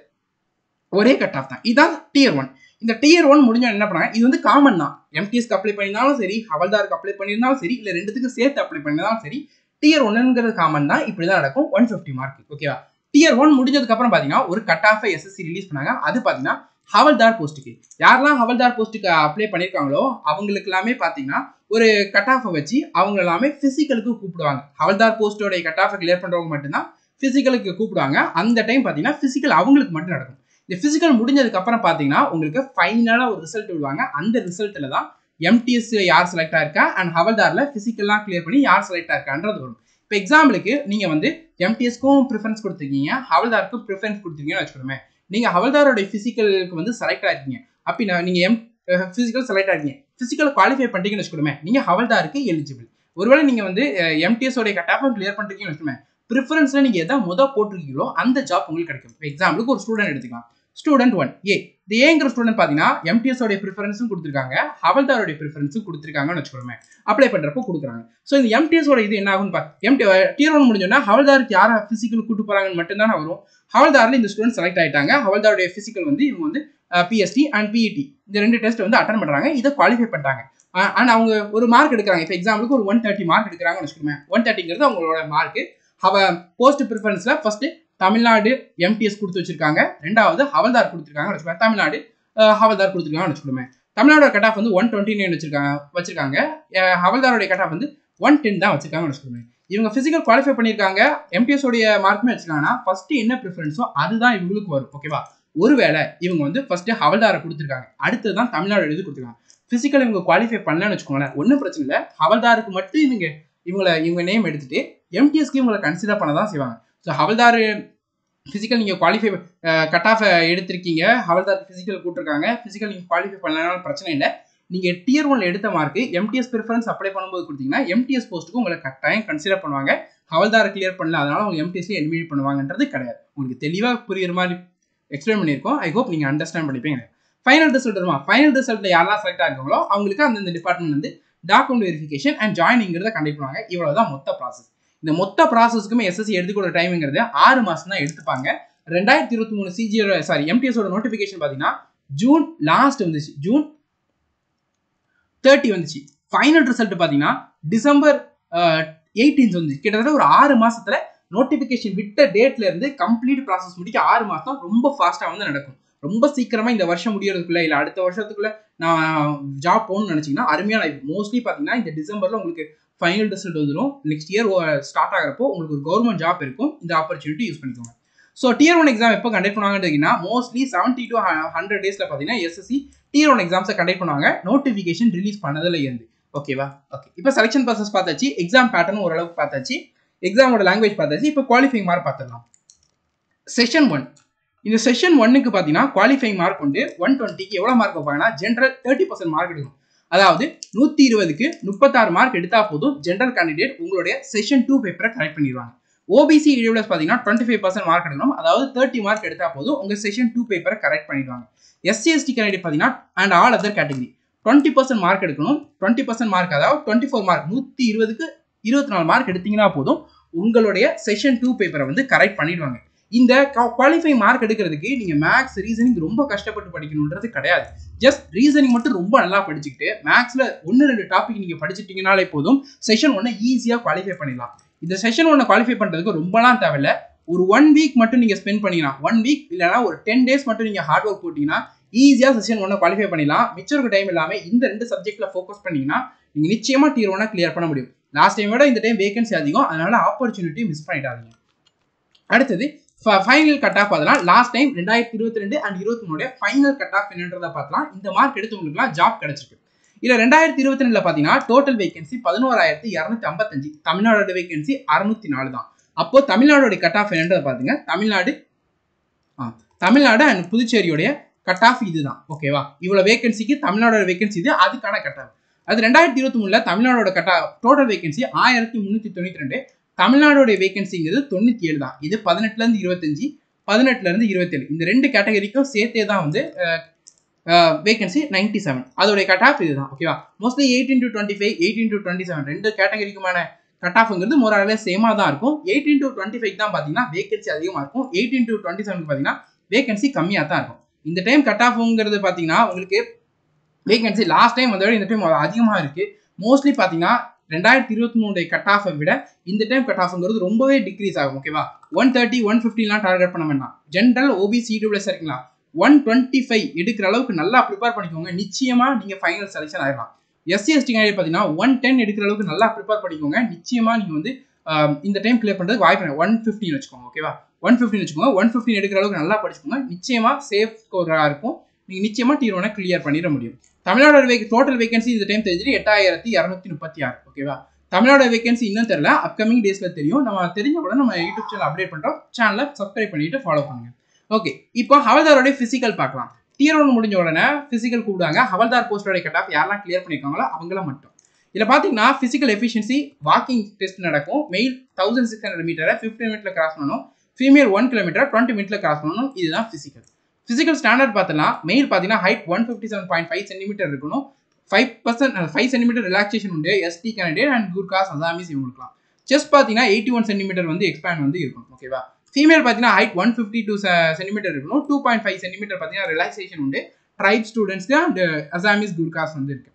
ஒரே கட் ஆஃப் தான். இதுதான் டியர் 1. இந்த டியர் 1 முடிஞ்சா என்ன பண்ணாங்க, இது வந்து காமன் தான். எம்டிஎஸ்க்கு அப்ளை பண்ணியிருந்தாலும் சரி, ஹவல்தாருக்கு அப்ளை பண்ணியிருந்தாலும் சரி, இல்ல ரெண்டுத்துக்கு சேர்த்து அப்ளை பண்ணியிருந்தாலும் சரி, டியர் 1ங்கிறது காமன் தான். இப்படிதான் நடக்கும். 150 மார்க். ஓகேவா? டியர் 1 முடிஞ்சதுக்கு அப்புறம் பாத்தீங்கன்னா ஒரு கட் ஆஃப் எஸ்எஸ்சி ரிலீஸ் பண்ணாங்க. அது பாத்தீங்கன்னா ஹவல்தார் போஸ்ட்டுக்கு. யாரெல்லாம் ஹவல்தார் போஸ்ட்டுக்கு அப்ளை பண்ணிருக்காங்களோ அவங்களுக்கு எல்லாமே பாத்தீங்கன்னா ஒரு கட் ஆஃப் வச்சு அவங்க எல்லாமே பிசிக்கலுக்கு கூப்பிடுவாங்க. ஹவல்தார் போஸ்டோட கட் ஆஃப் கிளியர் பண்றவங்க மட்டும்தான் பிசிக்கலுக்கு கூப்பிடுவாங்க. அந்த டைம் பாத்தீங்கன்னா பிசிக்கல் அவங்களுக்கு மட்டும் நடக்கும். இந்த பிசிக்கல் முடிஞ்சதுக்கு அப்புறம் பாத்தீங்கன்னா உங்களுக்கு ஃபைனலா ஒரு ரிசல்ட் விடுவாங்க. அந்த ரிசல்ட்ல தான் எம்டிஎஸ் யார் செலக்ட் ஆயிருக்கா அண்ட் ஹவல்தார்ல பிசிக்கல்லாம் கிளியர் பண்ணி யார் செலக்ட் ஆயிருக்கான்றது வரும். இப்போ எக்ஸாம்பிளுக்கு நீங்க வந்து எம்டிஎஸ்க்கும் ப்ரிஃபரன்ஸ் கொடுத்துருக்கீங்க, ஹவல்தாருக்கும் ப்ரிஃபரன்ஸ் கொடுத்துருக்கீங்கன்னு வச்சுக்கோமே. நீங்க ஹவல்தாரோட பிசிக்கலுக்கு வந்து செலக்ட் ஆயிருக்கீங்க அப்படின்னா நீங்க பிசிக்கல் செலக்ட் ஆகிங்க, பிசிக்கல் குவாலிஃபை பண்ணிட்டீங்கன்னு வச்சுக்கோமே, நீங்க ஹவல்தாருக்கு எலிஜிபிள். ஒருவேளை நீங்க வந்து எம்டிஎஸ் உடைய கட் ஆஃப் கிளியர் பண்ணிட்டீங்கன்னு வச்சுக்கோமே, ப்ரிஃபரன்ஸ்ல நீங்க எதை போட்டிருக்கீங்களோ அந்த ஜாப் உங்களுக்கு கிடைக்கும். எக்ஸாம்பிளுக்கு ஒரு ஸ்டூடெண்ட் எடுத்துக்கலாம். ஸ்டூடெண்ட் 1 ஏ. இந்த ஏங்கிற ஸ்டூடெண்ட் பாத்தீங்கன்னா எம்டிஎஸ் உடைய ப்ரிஃபரன்ஸும் கொடுத்துருக்காங்க, ஹவல்தாரோட ப்ரிஃபரன்ஸும் கொடுத்துருக்காங்கன்னு வச்சுக்கோமே, அப்ளை பண்றப்போ கொடுக்குறாங்க. ஸோ இந்த எம்டிஎஸ் ஓட இது என்ன ஆகும்னு டியர் 1 முடிஞ்சோன்னா ஹவல்தாருக்கு யாரை பிசிக்கல் கூட்டு போறாங்கன்னு மட்டும்தான் வரும். ஹவல்தாரில் இந்த ஸ்டூடெண்ட் செலக்ட் ஆயிட்டாங்க. ஹவல்தாருடைய பிசிக்கல் வந்து இவங்க வந்து பிஎஸ்டி அண்ட் பிஇடி இந்த 2 டெஸ்ட் வந்து அட்டன் பண்றாங்க. இதை குவாலிஃபை பண்ணிட்டாங்க. அண்ட் அவங்க ஒரு மார்க் எடுக்கிறாங்க. இப்போ எக்ஸாம்பிளுக்கு ஒரு 130 மார்க் எடுக்கிறாங்கன்னு வச்சுக்கோமே, 130ங்கிறது அவங்களோட மார்க். போஸ்ட் ப்ரிஃபரன்ஸ்ல ஃபர்ஸ்ட் தமிழ்நாடு எம்டிஎஸ் கொடுத்து வச்சிருக்காங்க, ரெண்டாவது ஹவல்தார் கொடுத்துருக்காங்கன்னு வச்சுக்கோங்க. தமிழ்நாடு ஹவல்தார் கொடுத்துருக்காங்கன்னு வச்சுக்கோமே. தமிழ்நாடோட கட் ஆஃப் வந்து 129 வச்சிருக்காங்க. ஹவல்தாரோட கட் ஆஃப் வந்து 110 தான் வச்சிருக்காங்கன்னு வச்சுக்கோமே. இவங்க பிசிக்கல் குவாலிஃபை பண்ணியிருக்காங்க, எம்டிஎஸ் உடைய மார்க்குமே வச்சிருக்காங்கன்னா ஃபர்ஸ்ட் என்ன ப்ரிஃபரன்ஸோ அதுதான் இவங்களுக்கு வரும். ஓகேவா? ஒருவேளை இவங்க வந்து ஃபர்ஸ்ட் ஹவல்தாரை கொடுத்துருக்காங்க, அடுத்து தான் தமிழ்நாடு எழுதி கொடுத்துருக்காங்க. பிசிக்கல் இவங்க குவாலிஃபை பண்ணலன்னு வச்சுக்கோங்களேன், ஒன்றும் பிரச்சனை இல்லை. ஹவல்தாருக்கு மட்டும் இவங்க நேம் எடுத்துட்டு எம்டிஎஸ்க்கு இவங்களை கன்சிடர் பண்ண தான் செய்வாங்க. ஸோ ஹவல்தார் பிசிக்கல் நீங்கள் குவாலிஃபை கட் ஆஃப் எடுத்திருக்கீங்க, ஹவல்தார் பிசிக்கல் கூட்டிருக்காங்க, பிசிக்கல் நீங்கள் குவாலிஃபை பண்ணலனாலும் பிரச்சனை இல்லை. நீங்கள் டியர் 1 எடுத்த மார்க்கு எம்டிஎஸ் ப்ரிஃபரன்ஸ் அப்ளை பண்ணும்போது கொடுத்தீங்கன்னா எம்டிஎஸ் போஸ்ட்டுக்கு உங்களை கட்டாயம் கன்சிடர் பண்ணுவாங்க. ஹவல்தாரை கிளியர் பண்ணல, அதனால அவங்க எம்டிஎஸ்ல எலிமினேட் பண்ணுவாங்கன்றது கிடையாது. உங்களுக்கு தெளிவாக புரியுற மாதிரி எக்ஸ்பிளைன் பண்ணியிருக்கோம். ஐ ஹோப் நீங்கள் அண்டர்ஸ்டாண்ட் பண்ணிப்பீங்க. ஃபைனல் ரிசல்ட் வருமா? ஃபைனல் ரிசல்ட்ல யாரெல்லாம் செலக்ட் ஆகிருக்காங்களோ அவங்களுக்கு அந்தந்த டிபார்ட்மெண்ட் வந்து டாக்குமெண்ட் வெரிஃபிகேஷன் அண்ட் ஜாயினிங்கிறத கண்டக்ட் பண்ணுவாங்க. இவ்வளவுதான் மொத்த ப்ராசஸ். இந்த மொத்த ப்ராசஸ்க்குமே எஸ்எஸ்சி எடுத்துக்கூட டைம்ங்கிறது 6 மாசம் தான் எடுத்துப்பாங்க. 2023 சிஜிஓ எம்டிஎஸோட நோட்டிஃபிகேஷன் பார்த்தீங்கன்னா ஜூன் லாஸ்ட் வந்துச்சு, ஜூன் 30 வந்துச்சு. ஃபைனல் ரிசல்ட் பார்த்தீங்கன்னா டிசம்பர் 18 வந்துச்சு. கிட்டத்தட்ட ஒரு 6 மாசத்துல நோட்டிஃபிகேஷன் விட்ட டேட்ல இருந்து கம்ப்ளீட் ப்ராசஸ் முடிக்க 6 மாசம் ரொம்ப ஃபாஸ்டா வந்து நடக்கும். ரொம்ப சீக்கிரமா இந்த வருஷம் முடியறதுக்குள்ள இல்ல அடுத்த வருஷத்துக்குள்ள நான் ஜாப் போகணும்னு நினைச்சீங்கன்னா அருமையான மோஸ்ட்லி பாத்தீங்கன்னா இந்த டிசம்பர்ல உங்களுக்கு ஃபைனல் ரிசல்ட் வந்துடும். நெக்ஸ்ட் இயர் ஸ்டார்ட் ஆகிறப்போ உங்களுக்கு ஒரு கவர்மெண்ட் ஜாப் இருக்கும். இந்த ஆப்பர்ச்சுனிட்டி யூஸ் பண்ணிக்கோங்க. ஸோ டியர் 1 எக்ஸாம் எப்போ கண்டக்ட் பண்ணுவாங்கன்னா மோஸ்ட்லி 70 to 100 டேஸ்ல பாத்தீங்கன்னா எஸ்எஸ்சி டியர் 1 எக்ஸாம்ஸை கண்டக்ட் பண்ணுவாங்க, நோட்டிஃபிகேஷன் ரிலீஸ் பண்ணதுல இருந்து. ஓகேவா? ஓகே, இப்போ செலக்ஷன் ப்ராசஸ் பார்த்தாச்சு, எக்ஸாம் பேட்டர்ன் ஓரளவுக்கு பார்த்தாச்சு, எக்ஸாமோட லாங்குவேஜ் பார்த்தாச்சு. இப்போ குவாலிஃபைங் மார்க் பார்த்துடலாம். செஷன் 1. இந்த செஷன் 1க்கு பார்த்தீங்கன்னா குவாலிஃபைங் மார்க் வந்து 120க்கு எவ்வளோ மார்க் வைப்பாங்கன்னா ஜென்ரல் 30% மார்க் எடுக்கணும். அதாவது 120க்கு 36 மார்க் எடுத்தா போதும் ஜென்ரல் கேண்டிடேட் உங்களுடைய செஷன் 2 பேப்பரை கரெக்ட் பண்ணிடுவாங்க. ஓபிசி இடபிள்யூஎஸ் பார்த்தீங்கன்னா 25% மார்க் எடுக்கணும். அதாவது 30 மார்க் எடுத்தா போதும் உங்க செஷன் 2 பேப்பரை கரெக்ட் பண்ணிடுவாங்க. எஸ்சி எஸ்டி கேண்டிடேட் பார்த்தீங்கன்னா and all other category 20% mark எடுக்கணும். 20% மார்க் அதாவது 24 மார்க் 120க்கு 24 மார்க் எடுத்தீங்கன்னா போதும் உங்களுடைய செஷன் 2 பேப்பரை வந்து கரெக்ட் பண்ணிடுவாங்க. இந்த குவாலிஃபை மார்க் எடுக்கிறதுக்கு நீங்க மேக்ஸ் ரீசனிங் ரொம்ப கஷ்டப்பட்டு படிக்கணும்ன்றது கிடையாது. ஜஸ்ட் ரீசனிங் மட்டும் ரொம்ப நல்லா படிச்சுக்கிட்டு மேக்ஸ்ல 1-2 டாபிக் நீங்க படிச்சிட்டீங்கனாலே போதும் செஷன் 1 ஈஸியா குவாலிஃபை பண்ணிடலாம். இந்த செஷன் 1 குவாலிஃபை பண்றதுக்கு ரொம்பலாம் தேவையில்ல. ஒரு 1 வீக் மட்டும் நீங்க ஸ்பெண்ட் பண்ணிக்கலாம். 1 வீக் இல்லைனா ஒரு 10 டேஸ் மட்டும் நீங்க ஹார்ட் ஒர்க் போட்டீங்கன்னா ஈஸியா செஷன் 1 குவாலிஃபை பண்ணிடலாம். மிச்சம் டைம் இல்லாம இந்த 2 சப்ஜெக்ட்ல ஃபோக்கஸ் பண்ணீங்கன்னா நீங்க நிச்சயமா டியர் 1 கிளியர் பண்ண முடியும். லாஸ்ட் டைம் விட இந்த டைம் வேகன்சி அதிகம், அதனால ஆப்பர்ச்சுனிட்டி மிஸ் பண்ணிடாதீங்க. அடுத்தது ஃபைனல் கட் ஆஃப் அதெல்லாம் last time 2022 and 23 final cut off என்னன்றதை பார்த்தலாம். இந்த மார்க் எடுத்தவங்களுக்குலாம் ஜாப் கிடைச்சிருக்கு. இல்ல 2022ல பாத்தீங்கன்னா டோட்டல் வேகன்சி 11,255, தமிழ்நாடோட வேகன்சி 604 தான். அப்போ தமிழ்நாடோட கட் ஆஃப் என்னன்றதை பாத்தீங்க, தமிழ்நாடு அண்ட் புதுச்சேரியோடைய கட் ஆஃப் இதுதான். ஓகேவா? இவ்வளவு வேகன்சிக்கு தமிழ்நாடோட வேகன்சி இது, அதுக்கான கட் ஆஃப். அது 2023ல தமிழ்நாடோட கட் ஆஃப் டோட்டல் வேகன்சி 1392, தமிழ்நாடோட வேகன்சிங்கிறது 97 தான். இது 18ல இருந்து 25, 18ல இருந்து 27 இந்த 2 கேட்டகரிக்கும் சேர்த்தே தான் வந்து வேகன்சி 97. அதோட கட் ஆஃப் இதுதான். ஓகேவா? மோஸ்ட்லி 18 to 25, 18 to 27 ரெண்டு கேட்டகரிக்குமான கட் ஆஃப்ங்கிறது மோராலே சேமா தான் இருக்கும். 18 to 25 தான் பாத்தீங்கன்னா வேகன்சி அதிகமா இருக்கும். 18 to 27 பாத்தீங்கன்னா வேகன்சி கம்மியா தான் இருக்கும். இந்த டைம் கட் ஆஃப்ங்கிறது பாத்தீங்கன்னா உங்களுக்கு வேகன்சி லாஸ்ட் டைம் வந்தோட இந்த டைம் அதிகமா இருக்கு. மோஸ்ட்லி பாத்தீங்கன்னா 2023 கட் ஆஃபை விட இந்த டைம் கட் ஆஃப்ங்கிறது ரொம்பவே டிக்ரீஸ் ஆகும். ஓகேவா? 130, 115 டார்கெட் பண்ண வேண்டாம். ஜென்ரல் ஓபிசி இடபிள்யூஎஸ் இருக்கீங்களா 125 எடுக்கிற அளவுக்கு நல்லா ப்ரிப்பேர் பண்ணிக்கோங்க. நிச்சயமா நீங்க ஃபைனல் செலக்ஷன் ஆயிடலாம். எஸ்சி எஸ்டி கேண்டிடேட் பாத்தீங்கன்னா 110 எடுக்கிற அளவுக்கு நல்லா ப்ரிப்பேர் பண்ணிக்கோங்க. நிச்சயமா நீங்க வந்து இந்த டைம் கிளியர் பண்றதுக்கு வாய்ப்பு இல்லை. 115 வச்சுக்கோங்க. ஓகேவா? 115 வச்சுக்கோங்க. 115 எடுக்கிற அளவுக்கு நல்லா படிச்சுக்கோங்க. நிச்சயமா சேஃப் ஸ்கோரா இருக்கும். நீங்க நிச்சயமா டியர் 1 கிளியர் பண்ணிட முடியும். தமிழ்நாடு டோட்டல் வேகன்சி இந்த டைம் தெரிஞ்சு 8236. ஓகேவா? தமிழ்நாடு வேகன்சி இன்னும் தெரியல, அப்கமிங் டேஸ்ல தெரியும். நம்ம தெரிஞ்ச கூட நம்ம யூடியூப் சேனல் அப்டேட் பண்றோம். சேனலை சப்ஸ்கிரைப் பண்ணிட்டு ஃபாலோ பண்ணுங்க. ஓகே, இப்போ ஹவல்தாரோட பிசிக்கல் பார்க்கலாம். Tier 1 முடிஞ்ச உடனே பிசிக்கல் கூப்பிடுவாங்க. ஹவல்தார் போஸ்டோட கட் ஆஃப் யாரெல்லாம் கிளியர் பண்ணிருக்காங்களோ அவங்கள மட்டும். இதுல பாத்தீங்கன்னா பிசிக்கல் எஃபிஷியன்சி வாக்கிங் டெஸ்ட் நடக்கும். மெயில் 1600 மீட்டரை 15 மினிட்ல கிராஸ் பண்ணணும். ஃபீமேல் 1 கிலோமீட்டர் 20 மினிட்ல கிராஸ் பண்ணணும். இதுதான் பிசிக்கல். பிசிக்கல் ஸ்டாண்டர்ட் பார்த்தோம்னா மெயில் பார்த்தீங்கன்னா ஹைட் 157.5 சென்டிமீட்டர் இருக்கணும். 5 சென்டிமீட்டர் ரிலாக்ஸேஷன் உண்டு ST candidate and Gurkhas Assamese இவங்களுக்குலாம். செஸ்ட் பார்த்தீங்கன்னா 81 சென்டிமீட்டர் வந்து எக்ஸ்பேண்ட் வந்து இருக்கும். ஓகேவா. ஃபீமேல் பார்த்தீங்கன்னா ஹைட் 152 சென்டிமீட்டர் இருக்கணும். 2.5 சென்டிமீட்டர் பார்த்தீங்கன்னா ரிலாக்ஸேஷன் உண்டு. ட்ரைப் ஸ்டூடெண்ட்ஸ்க்கு அண்ட் அசாமிஸ் குர்காஸ் வந்து இருக்கு.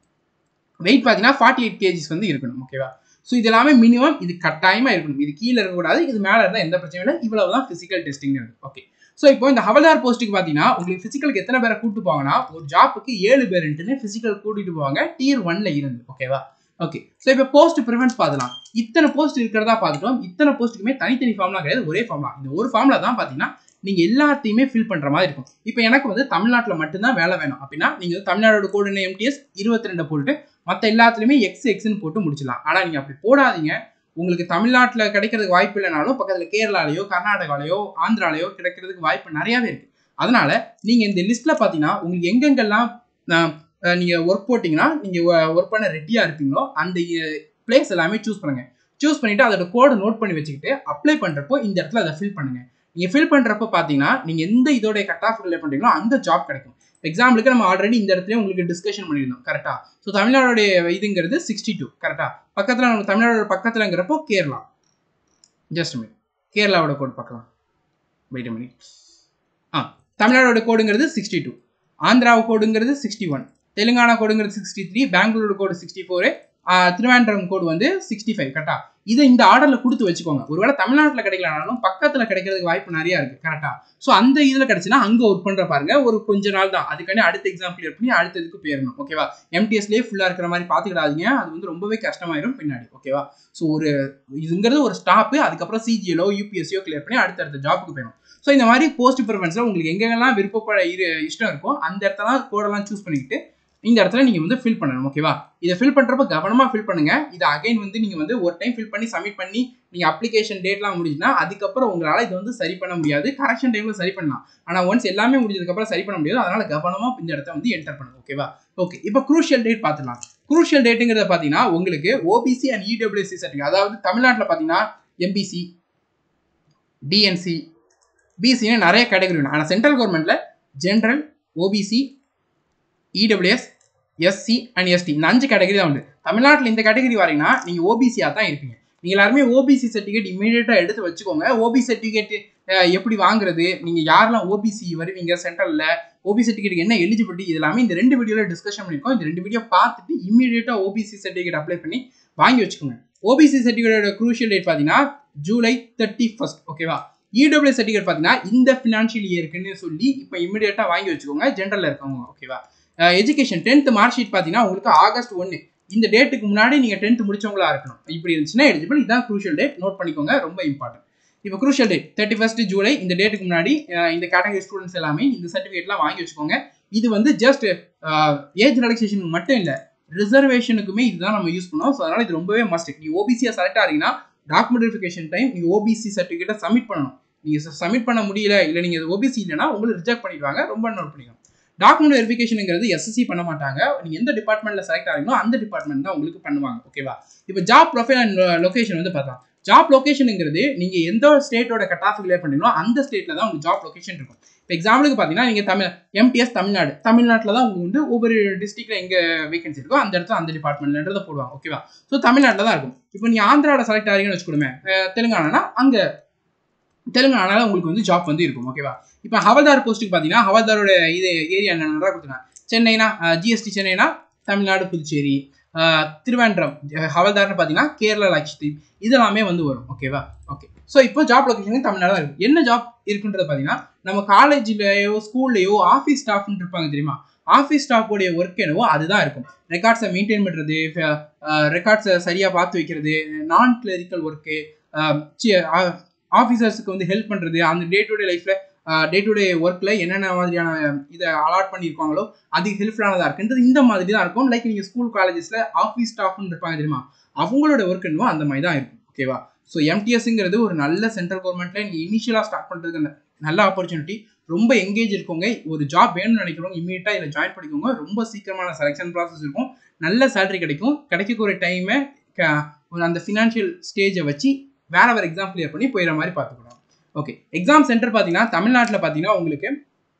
வெயிட் பார்த்தீங்கன்னா 48 கேஜிஸ் வந்து இருக்கணும். ஓகேவா. ஸோ இது எல்லாமே மினிமம், இது கட்டாயமாக இருக்கணும். இது கீழே இருக்கக்கூடாது, இது மேலே இருந்தால் எந்த பிரச்சனையும் இல்லை. இவ்வளவு தான் ஃபிசிக்கல் டெஸ்டிங். ஓகே. ஸோ இப்போ இந்த ஹவல்தார் போஸ்ட்டுக்கு பார்த்தீங்கன்னா உங்களுக்கு ஃபிசிக்கலுக்கு எத்தனை பேரை கூட்டு போவாங்கன்னா ஒரு ஜாப்புக்கு 7 பேருன்ட்டுன்னு ஃபிசிக்கல் கூட்டிட்டு போவாங்க Tier 1ல இருந்து. ஓகேவா. ஓகே. ஸோ இப்போ போஸ்ட் ப்ரிஃபரன்ஸ் பார்க்கலாம். இத்தனை போஸ்ட் இருக்கிறதா பார்த்துட்டோம். இத்தனை போஸ்ட்டுக்குமே தனித்தனி ஃபார்ம்லாம் கிடையாது, ஒரே ஃபார்ம்லாம். இந்த ஒரு ஃபார்ம்ல தான் பார்த்தீங்கன்னா நீங்க எல்லாத்தையுமே ஃபில் பண்ற மாதிரி இருக்கும். இப்போ எனக்கு வந்து தமிழ்நாட்டில் மட்டும்தான் வேலை வேணும் அப்படின்னா நீங்க தமிழ்நாடோட கோடு MTS 22 போட்டு மற்ற எல்லாத்துலயுமே எக்ஸ்னு போட்டு முடிச்சிடலாம். ஆனா நீங்க அப்படி போடாதீங்க. உங்களுக்கு தமிழ்நாட்டில் கிடைக்கிறதுக்கு வாய்ப்பு இல்லைனாலும் பக்கத்தில் கேரளாலையோ கர்நாடகாலையோ ஆந்திராலையோ கிடைக்கிறதுக்கு வாய்ப்பு நிறையாவே இருக்கு. அதனால நீங்க இந்த லிஸ்ட்ல பாத்தீங்கன்னா உங்களுக்கு எங்கெங்கெல்லாம் நீங்க ஒர்க் போட்டீங்கன்னா நீங்க ஒர்க் பண்ண ரெடியா இருப்பீங்களோ அந்த பிளேஸ் எல்லாமே சூஸ் பண்ணுங்க. சூஸ் பண்ணிட்டு அதோட கோடை நோட் பண்ணி வச்சுக்கிட்டு அப்ளை பண்றப்போ இந்த இடத்துல அதை ஃபில் பண்ணுங்க. நீங்க ஃபில் பண்றப்போ பாத்தீங்கன்னா நீங்க எந்த இதோட கட் ஆஃப் ரிலே பண்றீங்களோ அந்த ஜாப் கிடைக்கும். எக்ஸாம்பிளுக்கு நம்ம ஆல்ரெடி இந்த இடத்துல உங்களுக்கு டிஸ்கஷன் பண்ணியிருந்தோம். கரெக்டா. So தமிழ்நாடுடைய இதுங்கிறது 62 correct. பக்கத்தில் நம்ம தமிழ்நாடு பக்கத்துலங்கிறப்போ கேரளா. ஜஸ்ட் மினிட், கேரளாவோட கோடு பார்க்கலாம். Wait minute. தமிழ்நாடோட கோடுங்கிறது 62, ஆந்திராவு கோடுங்கிறது 61, தெலுங்கானா கோடுங்கிறது 63, பெங்களூரு கோடு 64, திருவனந்தபுரம் கோடு வந்து 65 கரெக்டா. இதை இந்த ஆர்டர்ல கொடுத்து வச்சுக்கோங்க. ஒருவேளை தமிழ்நாட்டில் கிடைக்கலனாலும் பக்கத்துல கிடைக்கிறதுக்கு வாய்ப்பு நிறைய இருக்கு. கரெக்டா. ஸோ அந்த இதுல கிடைச்சுன்னா அங்க ஒர்க் பண்ற பாருங்க. ஒரு கொஞ்ச நாள் தான், அதுக்காண்டி அடுத்த எக்ஸாம் கிளியர் பண்ணி அடுத்ததுக்கு போயிடணும். ஓகேவா. MTSலயே ஃபுல்லா இருக்கிற மாதிரி பாத்துக்கிடாதீங்க, அது வந்து ரொம்பவே கஷ்டமாயிரும் பின்னாடி. ஓகேவா. ஸோ ஒரு இதுங்கிறது ஒரு ஸ்டாப். அதுக்கப்புறம் CGLO UPSCO கிளியர் பண்ணி அடுத்தடுத்த ஜாப்புக்கு போயிடும். ஸோ இந்த மாதிரி போஸ்ட் ப்ரிஃபரன்ஸ்ல உங்களுக்கு எங்கெல்லாம் விருப்பப்பட இஷ்டம் இருக்கோ அந்த இடத்துல கோடெல்லாம் சூஸ் பண்ணிக்கிட்டு இந்த இடத்துல நீங்க வந்து ஃபில் பண்ணணும். ஓகேவா. இதை ஃபில் பண்றப்ப கவனமா ஃபில் பண்ணுங்க. இது அகைன் வந்து நீங்க வந்து ஒரு டைம் ஃபில் பண்ணி சப்மிட் பண்ணி நீங்க அப்ளிகேஷன் டேட்லாம் முடிஞ்சுன்னா அதுக்கப்புறம் உங்களால இது வந்து சரி பண்ண முடியாது. கரெக்ஷன் டைம்ல சரி பண்ணலாம், ஆனா ஒன்ஸ் எல்லாமே முடிஞ்சதுக்கு அப்புறம் சரி பண்ண முடியாது. அதனால கவனமா இந்த இடத்த வந்து என்டர் பண்ணுங்க. ஓகேவா. ஓகே. இப்போ குரூஷியல் டேட் பார்த்துக்கலாம். குரூஷியல் டேட்டுங்கிறத பாத்தீங்கன்னா உங்களுக்கு OBC அண்ட் EWC சர்டிஃபிகேட், அதாவது தமிழ்நாட்டில் பாத்தீங்கன்னா MBC DNC BCன்னு நிறைய கேட்டகரி உண்டு. ஆனால் சென்ட்ரல் கவர்மெண்ட்ல general OBC EWS SC and ST இந்த 5 கேட்டகரி தான் உண்டு. தமிழ்நாட்டில் இந்த கேட்டகரி வரீங்கன்னா நீங்க OBCயா தான் இருப்பீங்க. நீங்க எல்லாருமே OBC சர்டிஃபிகேட் இமீடியட்டா எடுத்து வச்சுக்கோங்க. OBC சர்டிஃபிகேட் எப்படி வாங்குறது, நீங்க யாரெல்லாம் OBC வருவீங்க சென்ட்ரல்ல, OBC சர்டிஃபிகேட் என்ன எலிஜிபிலிட்டி, இது எல்லாமே இந்த 2 வீடியோல டிஸ்கஷன் பண்ணிருக்கோம். இந்த 2 வீடியோ பார்த்துட்டு இமீடியட்டா OBC சர்டிஃபிகேட் அப்ளை பண்ணி வாங்கி வச்சுக்கோங்க. OBC சர்டிஃபிகேட்டோட க்ரூஷியல் டேட் பாத்தீங்கன்னா ஜூலை 31. ஓகேவா. EWS சர்டிஃபிகேட் பாத்தீங்கன்னா இந்த ஃபினான்ஷியல் இயருக்குன்னு சொல்லி இப்போ இமீடியட்டா வாங்கி வச்சுக்கோங்க ஜென்ரல்ல இருக்கவங்க. ஓகேவா. எஜுகேஷன் 10th மார்க் ஷீட் பாத்தீங்கன்னா உங்களுக்கு ஆகஸ்ட் 1 இந்த டேட்டுக்கு முன்னாடி நீங்க 10th முடிச்சவங்களா இருக்கணும். இப்படி இருந்துச்சுன்னா எலிஜிபிள். இதான் க்ரூஷியல் டேட், நோட் பண்ணிக்கோங்க, ரொம்ப இம்பார்ட்டன்ட். இப்போ க்ரூஷியல் டேட் 31 ஜூலை இந்த டேட்டுக்கு முன்னாடி இந்த கேட்டகரி ஸ்டூடெண்ட்ஸ் எல்லாமே இந்த சர்டிஃபிகேட்லாம் வாங்கி வச்சுக்கோங்க. இது வந்து ஜஸ்ட் ஏஜ் ரிலாக்ஸேஷனுக்கு மட்டும் இல்லை, ரிசர்வேஷனுக்குமே இதுதான் நம்ம யூஸ் பண்ணோம். ஸோ அதனால இது ரொம்பவே மஸ்ட். நீ OBCயா செலக்ட் ஆகிறீங்கன்னா டாக்குமெண்ட் வெரிஃபிகேஷன் டைம் நீங்க OBC சர்டிஃபிகேட்டை சப்மிட் பண்ணணும். நீங்க சப்மிட் பண்ண முடியல, இல்லை நீங்க OBC இல்லைன்னா உங்களுக்கு ரிஜெக்ட் பண்ணிடுவாங்க. ரொம்ப நோட் பண்ணிக்கணும். டாக்குமெண்ட் வெரிஃபிகேஷனுங்கிறது SSC பண்ண மாட்டாங்க. நீங்க எந்த டிபார்ட்மெண்ட்ல செலக்ட் ஆகிறீங்களோ அந்த டிபார்ட்மெண்ட் தான் உங்களுக்கு பண்ணுவாங்க. ஓகேவா. இப்போ ஜாப் ப்ரொஃபைல் அண்ட் லொகேஷன் வந்து பார்த்தா, ஜாப் லொகேஷனுங்கிறது நீங்க எந்த ஸ்டேட்டோட கட் ஆஃப் கிளியர் பண்ணீங்களோ அந்த ஸ்டேட்ல தான் உங்களுக்கு ஜாப் லொகேஷன் இருக்கும். இப்போ எக்ஸாம்பிளுக்கு பார்த்தீங்கன்னா நீங்க MTS தமிழ்நாட்டில் தான் உங்களுக்கு வந்து ஒவ்வொரு டிஸ்ட்ரிக்ட்ல எங்க வேகன்சி இருக்கோ அந்த இடத்துல அந்த டிபார்ட்மெண்ட்ன்றதை போடுவாங்க. ஓகேவா. ஸோ தமிழ்நாட்டில் தான் இருக்கும். இப்போ நீங்க ஆந்திராவில் செலக்ட் ஆகிறீங்கன்னு வச்சுக்கோமே, தெலுங்கானா அங்க தெலுங்கானால உங்களுக்கு வந்து ஜாப் வந்து இருக்கும். ஓகேவா. இப்போ ஹவல்தார் போஸ்ட்டுக்கு பார்த்தீங்கன்னா ஹவல்தாரோட இது ஏரியா என்னென்னா கொடுத்துருக்காங்க. சென்னைனா GST சென்னைனா தமிழ்நாடு புதுச்சேரி, திருவனந்தபுரம் ஹவல்தார்னு பார்த்தீங்கன்னா கேரளா லட்சத்தீப், இதெல்லாமே வந்து வரும். ஓகேவா. ஓகே. ஸோ இப்போ ஜாப் லொகேஷன் தமிழ்நாடு தான் இருக்கும். என்ன ஜாப் இருக்குன்றது பார்த்தீங்கன்னா நம்ம காலேஜ்லயோ ஸ்கூல்லையோ ஆஃபீஸ் ஸ்டாஃப்னு இருப்பாங்க தெரியுமா, ஆஃபீஸ் ஸ்டாஃபோடைய ஒர்க் என்னவோ அதுதான் இருக்கும். ரெக்கார்ட்ஸை மெயின்டைன் பண்ணுறது, ரெக்கார்ட்ஸை சரியாக பார்த்து வைக்கிறது, நான் கிளரிக்கல் ஒர்க்கு, ஆஃபீஸர்ஸுக்கு வந்து ஹெல்ப் பண்ணுறது, அந்த டே டு டே லைஃப்ல டே டு டே ஒர்க்ல என்னென்ன மாதிரியான இதை அலாட் பண்ணியிருப்பாங்களோ அது ஹெல்ப்ஃபுல்லானதாக இருக்குன்றது இந்த மாதிரி தான் இருக்கும். லைக் நீங்கள் ஸ்கூல் காலேஜஸ்ல ஆஃபீஸ் ஸ்டாஃப்னு இருப்பாங்க தெரியுமா, அவங்களோட ஒர்க் என்னவோ அந்த மாதிரி தான் இருக்கும். ஓகேவா. ஸோ MTSங்கிறது ஒரு நல்ல சென்ட்ரல் கவர்மெண்ட்ல நீங்கள் இனிஷியலாக ஸ்டார்ட் பண்ணுறதுக்கு நல்ல ஆப்பர்ச்சுனிட்டி. ரொம்ப எங்கேஜ் இருக்கவங்க, ஒரு ஜாப் வேணும்னு நினைக்கிறவங்க இமீடியட்டா இதில் ஜாயின் பண்ணிக்கோங்க. ரொம்ப சீக்கிரமான செலெக்ஷன் ப்ராசஸ் இருக்கும். நல்ல சேலரி கிடைக்கும். கிடைக்கக்கூடிய டைமை அந்த ஃபினான்ஷியல் ஸ்டேஜை வச்சு வேற எக்ஸாம் கிளியர் பண்ணி போயிடுற மாதிரி பார்த்துக்கணும். ஓகே, எக்ஸாம் சென்டர் பார்த்தீங்கன்னா தமிழ்நாட்டில் பார்த்தீங்கன்னா உங்களுக்கு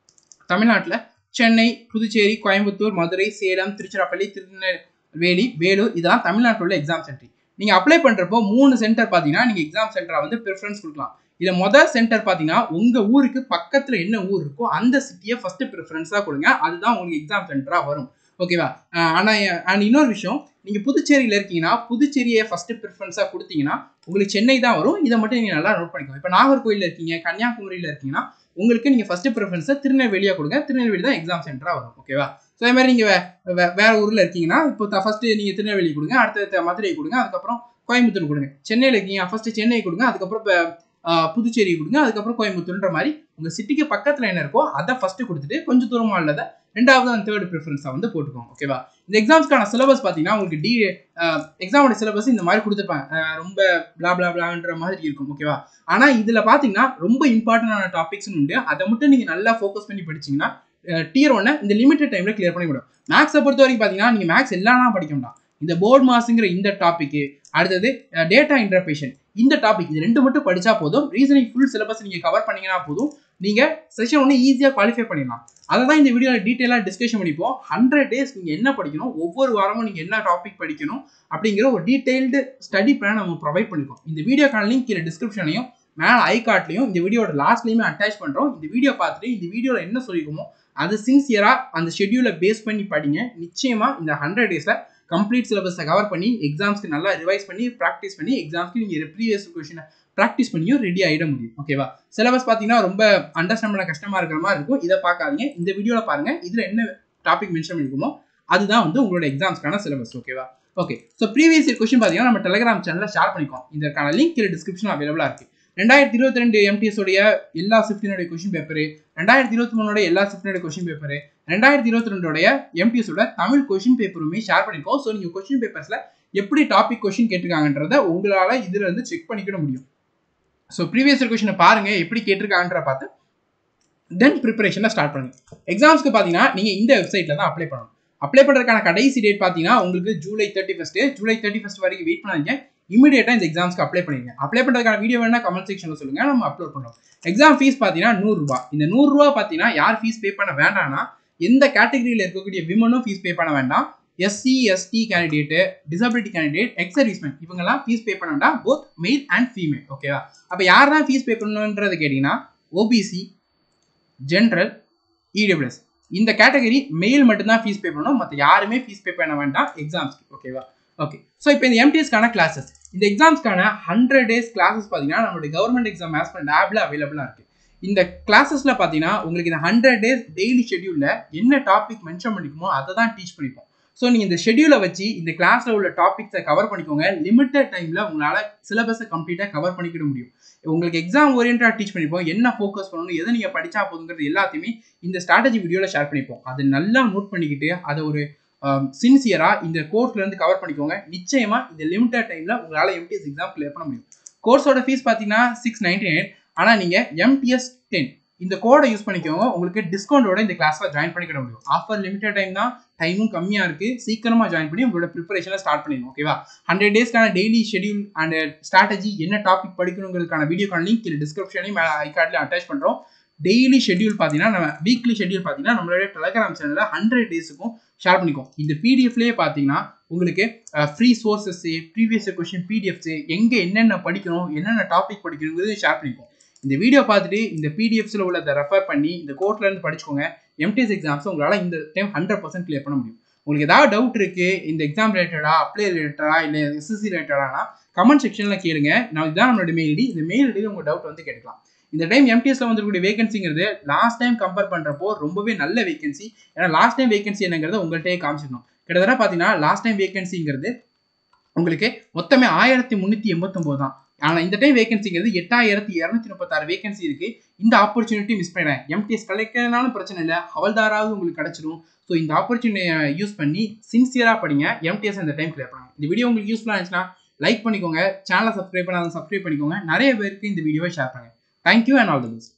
தமிழ்நாட்டில் சென்னை, புதுச்சேரி, கோயம்புத்தூர், மதுரை, சேலம், திருச்சிராப்பள்ளி, திருநெல்வேலி, வேலூர் இதெல்லாம் தமிழ்நாட்டில் உள்ள எக்ஸாம் சென்டர். நீங்கள் அப்ளை பண்ணுறப்போ 3 சென்டர் பார்த்தீங்கன்னா நீங்கள் எக்ஸாம் சென்டரை வந்து ப்ரிஃபரன்ஸ் கொடுக்கலாம். இதில் மொதல் சென்டர் பார்த்தீங்கன்னா உங்கள் ஊருக்கு பக்கத்தில் என்ன ஊர் இருக்கோ அந்த சிட்டியை ஃபஸ்ட்டு ப்ரிஃபரன்ஸாக கொடுங்க. அதுதான் உங்களுக்கு எக்ஸாம் சென்டராக வரும். ஓகேவா? ஆனால் இன்னொரு விஷயம், நீங்கள் புதுச்சேரியில் இருக்கீங்கன்னா புதுச்சேரியை ஃபஸ்ட்டு ப்ரிஃபரன்ஸாக கொடுத்தீங்கன்னா உங்களுக்கு சென்னை தான் வரும். இதை மட்டும் நீங்கள் நல்லா நோட் பண்ணிக்கோங்க. இப்போ நாகர்கோயிலில் இருக்கீங்க, கன்னியாகுமரியில் இருக்கீங்கன்னா உங்களுக்கு நீங்கள் ஃபஸ்ட்டு ப்ரிஃபரன்ஸை திருநெல்வேலியாக கொடுங்க. திருநெல்வேலி தான் எக்ஸாம் சென்டராக வரும். ஓகேவா? ஸோ அதே மாதிரி நீங்கள் வேற ஊரில் இருக்கீங்கன்னா இப்போ ஃபஸ்ட்டு நீங்கள் திருநெல்வேலி கொடுங்க, அடுத்த மதுரை கொடுங்க, அதுக்கப்புறம் கோயம்புத்தூர் கொடுங்க. சென்னையில் இருக்கீங்க ஃபஸ்ட்டு சென்னை கொடுங்க, அதுக்கப்புறம் இப்போ புதுச்சேரி கொடுங்க, அதுக்கப்புறம் கோயம்புத்தூர்ன்ற மாதிரி உங்கள் சிட்டிக்கு பக்கத்தில் என்ன இருக்கோ அதை ஃபஸ்ட்டு கொடுத்துட்டு கொஞ்சம் தூரமாக உள்ளதை ரெண்டாவது அண்ட் தேர்ட் ப்ரிஃபரன்ஸாக வந்து போட்டுக்கோங்க. ஓகேவா? இந்த எக்ஸாம்ஸ்க்கான சிலபஸ் பார்த்தீங்கன்னா உங்களுக்கு எக்ஸாமோட சிலபஸ் இந்த மாதிரி கொடுத்துருப்பாங்க. ரொம்ப பிளா பிளா பிளான்ற மாதிரி இருக்கும். ஓகேவா? ஆனால் இதில் பார்த்தீங்கன்னா ரொம்ப இம்பார்ட்டன்டான டாபிக்ஸ்னு உண்டு. அதை மட்டும் நீங்கள் நல்லா ஃபோக்கஸ் பண்ணி படிச்சிங்கன்னா Tier 1 இந்த லிமிட்டட் டைமில் கிளியர் பண்ணி விடும். மேக்ஸை பொறுத்த வரைக்கும் பார்த்தீங்கன்னா நீங்கள் மேக்ஸ் எல்லாம் படிக்க வேண்டாம். இந்த போர்ட் மாஸுங்கிற இந்த டாபிக்கு, அடுத்தது டேட்டா இன்டர்பிரேஷன் இந்த டாபிக், இது 2 மட்டும் படித்தா போதும். ரீசனிங் ஃபுல் சிலபஸ் நீங்கள் கவர் பண்ணிங்கன்னா போதும். நீங்கள் செஷன் 1 ஈஸியாக குவாலிஃபை பண்ணிடலாம். அதை தான் இந்த வீடியோவில் டீட்டெயிலாக டிஸ்கஷன் பண்ணிப்போம். 100 days நீங்கள் என்ன படிக்கணும், ஒவ்வொரு வாரமும் நீங்கள் என்ன டாபிக் படிக்கணும் அப்படிங்கிற ஒரு டீட்டெயில்டு ஸ்டடி பிளான் நம்ம ப்ரொவைட் பண்ணிக்கோம். இந்த வீடியோக்கான லிங்க் கீழே டிஸ்கிரிப்ஷன்லையும் மேலே ஐகார்ட்லையும் இந்த வீடியோட லாஸ்ட்லையுமே அட்டாச் பண்ணுறோம். இந்த வீடியோ பார்த்துட்டு இந்த வீடியோவில் என்ன சொல்லியிருக்கோமோ அது சின்சியராக அந்த ஷெட்யூலை பேஸ் பண்ணி படிங்க. நிச்சயமாக இந்த 100 daysல கம்ப்ளீட் சிலபஸை கவர் பண்ணி எக்ஸாம்ஸ்க்கு நல்லா ரிவைஸ் பண்ணி ப்ராக்டிஸ் பண்ணி எக்ஸாம்ஸ்க்கு நீங்கள் ப்ரீவியஸ் கொஸ்டினை ப்ராக்டிஸ் பண்ணியும் ரெடி ஆகிட முடியும். ஓகேவா? சிலபஸ் பார்த்தீங்கன்னா ரொம்ப அண்டர்ஸ்டாண்ட் பண்ண கஷ்டமாக இருக்கிற மாதிரி இருக்கும். இதை பார்க்காதீங்க, இந்த வீடியோவில் பாருங்கள். இதில் என்ன டாபிக் மென்ஷன் பண்ணிருக்கோமோ அதுதான் வந்து உங்களோட எக்ஸாம்ஸ்க்கான சிலபஸ். ஓகேவா? Okay, so previous year question பார்த்தீங்கன்னா நம்ம டெலிகிராம் சேனலில் ஷேர் பண்ணிக்கோம். இதற்கான லிங்க் கீழே டிஸ்கிரிப்ஷன் அவைலபிளாக இருக்குது. 2022 MTS உடைய எல்லா ஷிஃப்டினுடைய கொஸ்டின் பேப்பரு, 2023 எல்லா ஷிஃப்டினுடைய கொஸ்டின் பேப்பரு, 2022 MTS உடைய தமிழ் கொஸ்டின் பேப்பருமே ஷேர் பண்ணிக்கோம். ஸோ நீங்கள் கொஸ்டின் பேப்பர்ஸில் எப்படி டாபிக் கொஸ்டின் கேட்டிருக்காங்கன்றத உங்களால் இதில் இருந்து செக் பண்ணிக்கிட முடியும். ஸோ ப்ரீவியஸ் இயர் கொஸ்டினை பாருங்கள் எப்படி கேட்டிருக்காங்கன்ற பார்த்து தென் ப்ரிப்பரேஷனை ஸ்டார்ட் பண்ணுங்க. எக்ஸாம்ஸ்க்கு பார்த்தீங்கன்னா நீங்கள் இந்த வெப்சைட்டில் தான் அப்ளை பண்ணணும். அப்ளை பண்ணுறதுக்கான கடைசி டேட் பார்த்தீங்கன்னா உங்களுக்கு ஜூலை 31 வரைக்கும் வெயிட் பண்ணாதீங்க. இமீடியட்டாக இந்த எக்ஸாம்ஸ்க்கு அப்ளை பண்ணிடுங்க. அப்ளை பண்ணுறதுக்கான வீடியோ வேணா கமெண்ட் செக்ஷனில் சொல்லுங்கள், நம்ம அப்லோட் பண்ணுறோம். எக்ஸாம் ஃபீஸ் பார்த்தீங்கன்னா 100 ரூபா. இந்த 100 ரூபா பார்த்தீங்கன்னா யார் ஃபீஸ் பே பண்ண வேண்டாம்னா எந்த கேட்டகரியில் இருக்கக்கூடிய விமனும் ஃபீஸ் பே பண்ண வேண்டாம். SC ST candidate, disability candidate, X serviceman இவங்கெல்லாம் ஃபீஸ் பே பண்ண வேண்டாம். Both mail and female. ஓகேவா? அப்போ யார் தான் ஃபீஸ் பே பண்ணணுன்றது கேட்டிங்கன்னா OBC, ஜென்ரல், EWS இந்த கேட்டகரி மெயில் மட்டும்தான் ஃபீஸ் பே பண்ணணும். மற்ற யாருமே ஃபீஸ் பே பண்ண வேண்டாம் எக்ஸாம்ஸ்க்கு. ஓகேவா? ஓகே, ஸோ இப்போ இந்த MTSக்கான கிளாஸஸ், இந்த எக்ஸாம்ஸ்க்கான 100 days கிளாஸஸ் பார்த்தீங்கன்னா நம்மளுடைய கவர்மெண்ட் எக்ஸாம் மேனேஜ்மெண்ட் ஆப்பில் அவைலபிளாக இருக்குது. இந்த கிளாஸஸில் பார்த்தீங்கன்னா உங்களுக்கு இந்த 100 days டெய்லி ஷெட்யூலில் என்ன டாபிக் மென்ஷன் பண்ணிக்குமோ அதை தான் டீச் பண்ணிப்போம். ஸோ நீங்கள் இந்த ஷெட்யூலை வச்சு இந்த கிளாஸில் உள்ள டாபிக்ஸை கவர் பண்ணிக்கோங்க. லிமிட்டட் டைமில் உங்களால் சிலபஸை கம்ப்ளீட்டாக கவர் பண்ணிக்கிட முடியும். உங்களுக்கு எக்ஸாம் ஓரியன்டாக டீச் பண்ணிப்போம். என்ன ஃபோக்கஸ் பண்ணணும், எதை நீங்கள் படித்தா போதுங்கிறது எல்லாத்தையுமே இந்த ஸ்ட்ராட்டஜி வீடியோவில் ஷேர் பண்ணிப்போம். அதை நல்லா நோட் பண்ணிக்கிட்டு அதை ஒரு சின்சியராக இந்த கோர்ஸ்லேருந்து கவர் பண்ணிக்கோங்க. நிச்சயமாக இந்த லிமிட்டட் டைமில் உங்களால் MTS எக்ஸாம் கிளியர் பண்ண முடியும். கோர்ஸோட ஃபீஸ் பார்த்தீங்கன்னா 699. ஆனால் நீங்கள் MTS 10 இந்த கோடை யூஸ் பண்ணிக்கோங்க. உங்களுக்கு டிஸ்கவுண்டோட இந்த கிளாஸில் ஜாயின் பண்ணிக்கிட முடியும். ஆஃபர் லிமிட்டட் டைம் தான், டைமும் கம்மியாக இருக்குது. சீக்கிரமாக ஜாயின் பண்ணி உங்களோட ப்ரிப்பரேஷனை ஸ்டார்ட் பண்ணிடுங்க. ஓகேவா? 100 daysக்கான டெய்லி ஷெட்யூல் அண்ட் ஸ்ட்ராட்டஜி என்ன டாபிக் படிக்கணுங்கிறதுக்கான வீடியோக்கான லிங்க் கீழே டிஸ்கிரிப்ஷனையும் மேலே ஐகார்ட்லையும் அட்டாச் பண்ணுறோம். டெய்லி ஷெட்யூல் பார்த்தீங்கன்னா நம்ம வீக்லி ஷெட்யூல் பார்த்தீங்கன்னா நம்மளோட டெலிகிராம் சேனலில் 100 daysக்கும் ஷேர் பண்ணிக்கோம். இந்த PDFலேயே பார்த்தீங்கன்னா உங்களுக்கு ஃப்ரீ சோர்சஸ்ஸு, ப்ரீவியஸ் கொஸ்டின் PDFs எங்கே என்னென்ன படிக்கணும், என்னென்ன டாபிக் படிக்கணுங்கிறது ஷேர் பண்ணிக்கோம். இந்த வீடியோ பார்த்துட்டு இந்த PDFஸில் உள்ளதை ரெஃபர் பண்ணி இந்த கோர்ஸ்லேருந்து படிச்சுக்கோங்க. MTS எக்ஸாம்ஸ் உங்களால் இந்த டைம் 100% கிளியர் பண்ண முடியும். உங்களுக்கு ஏதாவது டவுட் இருக்குது இந்த எக்ஸாம் ரிலேட்டடா, அப்ளை ரிலேட்டடா, இல்லை SSC ரிலேட்டடானா கமெண்ட் செக்ஷனில் கேளுங்க. நான் இதுதான் நம்மளோட மெயில் ஐடி. இந்த மெயில் ஐடியில் உங்கள் டவுட் வந்து கேட்கலாம். இந்த டைம் MTSல வந்துருக்கூடிய வேகன்சிங்கிறது லாஸ்ட் டைம் கம்பேர் பண்ணுறப்போ ரொம்பவே நல்ல வேகன்சி. ஏன்னா லாஸ்ட் டைம் வேகன்சி என்னங்கிறத உங்கள்கிட்டயே காமிச்சிடணும். கிட்டத்தட்ட பார்த்தீங்கன்னா லாஸ்ட் டைம் வேகன்சிங்கிறது உங்களுக்கு மொத்தமே 1389 தான். ஆனால் இந்த டைம் வேகன்சிங்கிறது 8236 வேகன்சி இருக்குது. இந்த ஆப்பர்ச்சுனிட்டி மிஸ் பண்ணிடுறேன். MTS கிடைக்கிறதுனாலும் பிரச்சனை இல்லை, ஹவல்தாராவது உங்களுக்கு கிடச்சிடும். ஸோ இந்த ஆப்பர்ச்சுனிட்டியை யூஸ் பண்ணி சின்சியராக படிங்க. MTS இந்த டைம் கிளியர் பண்ணுங்க. இந்த வீடியோ உங்களுக்கு யூஸ்ஃபுல்லாக இருந்துச்சுன்னா லைக் பண்ணிக்கோங்க. சேனலை சப்ஸ்கிரைப் பண்ணாத சப்ஸ்கிரைப் பண்ணிக்கோங்க. நிறைய பேருக்கு இந்த வீடியோவை ஷேர் பண்ணுங்க. Thank you and all the best.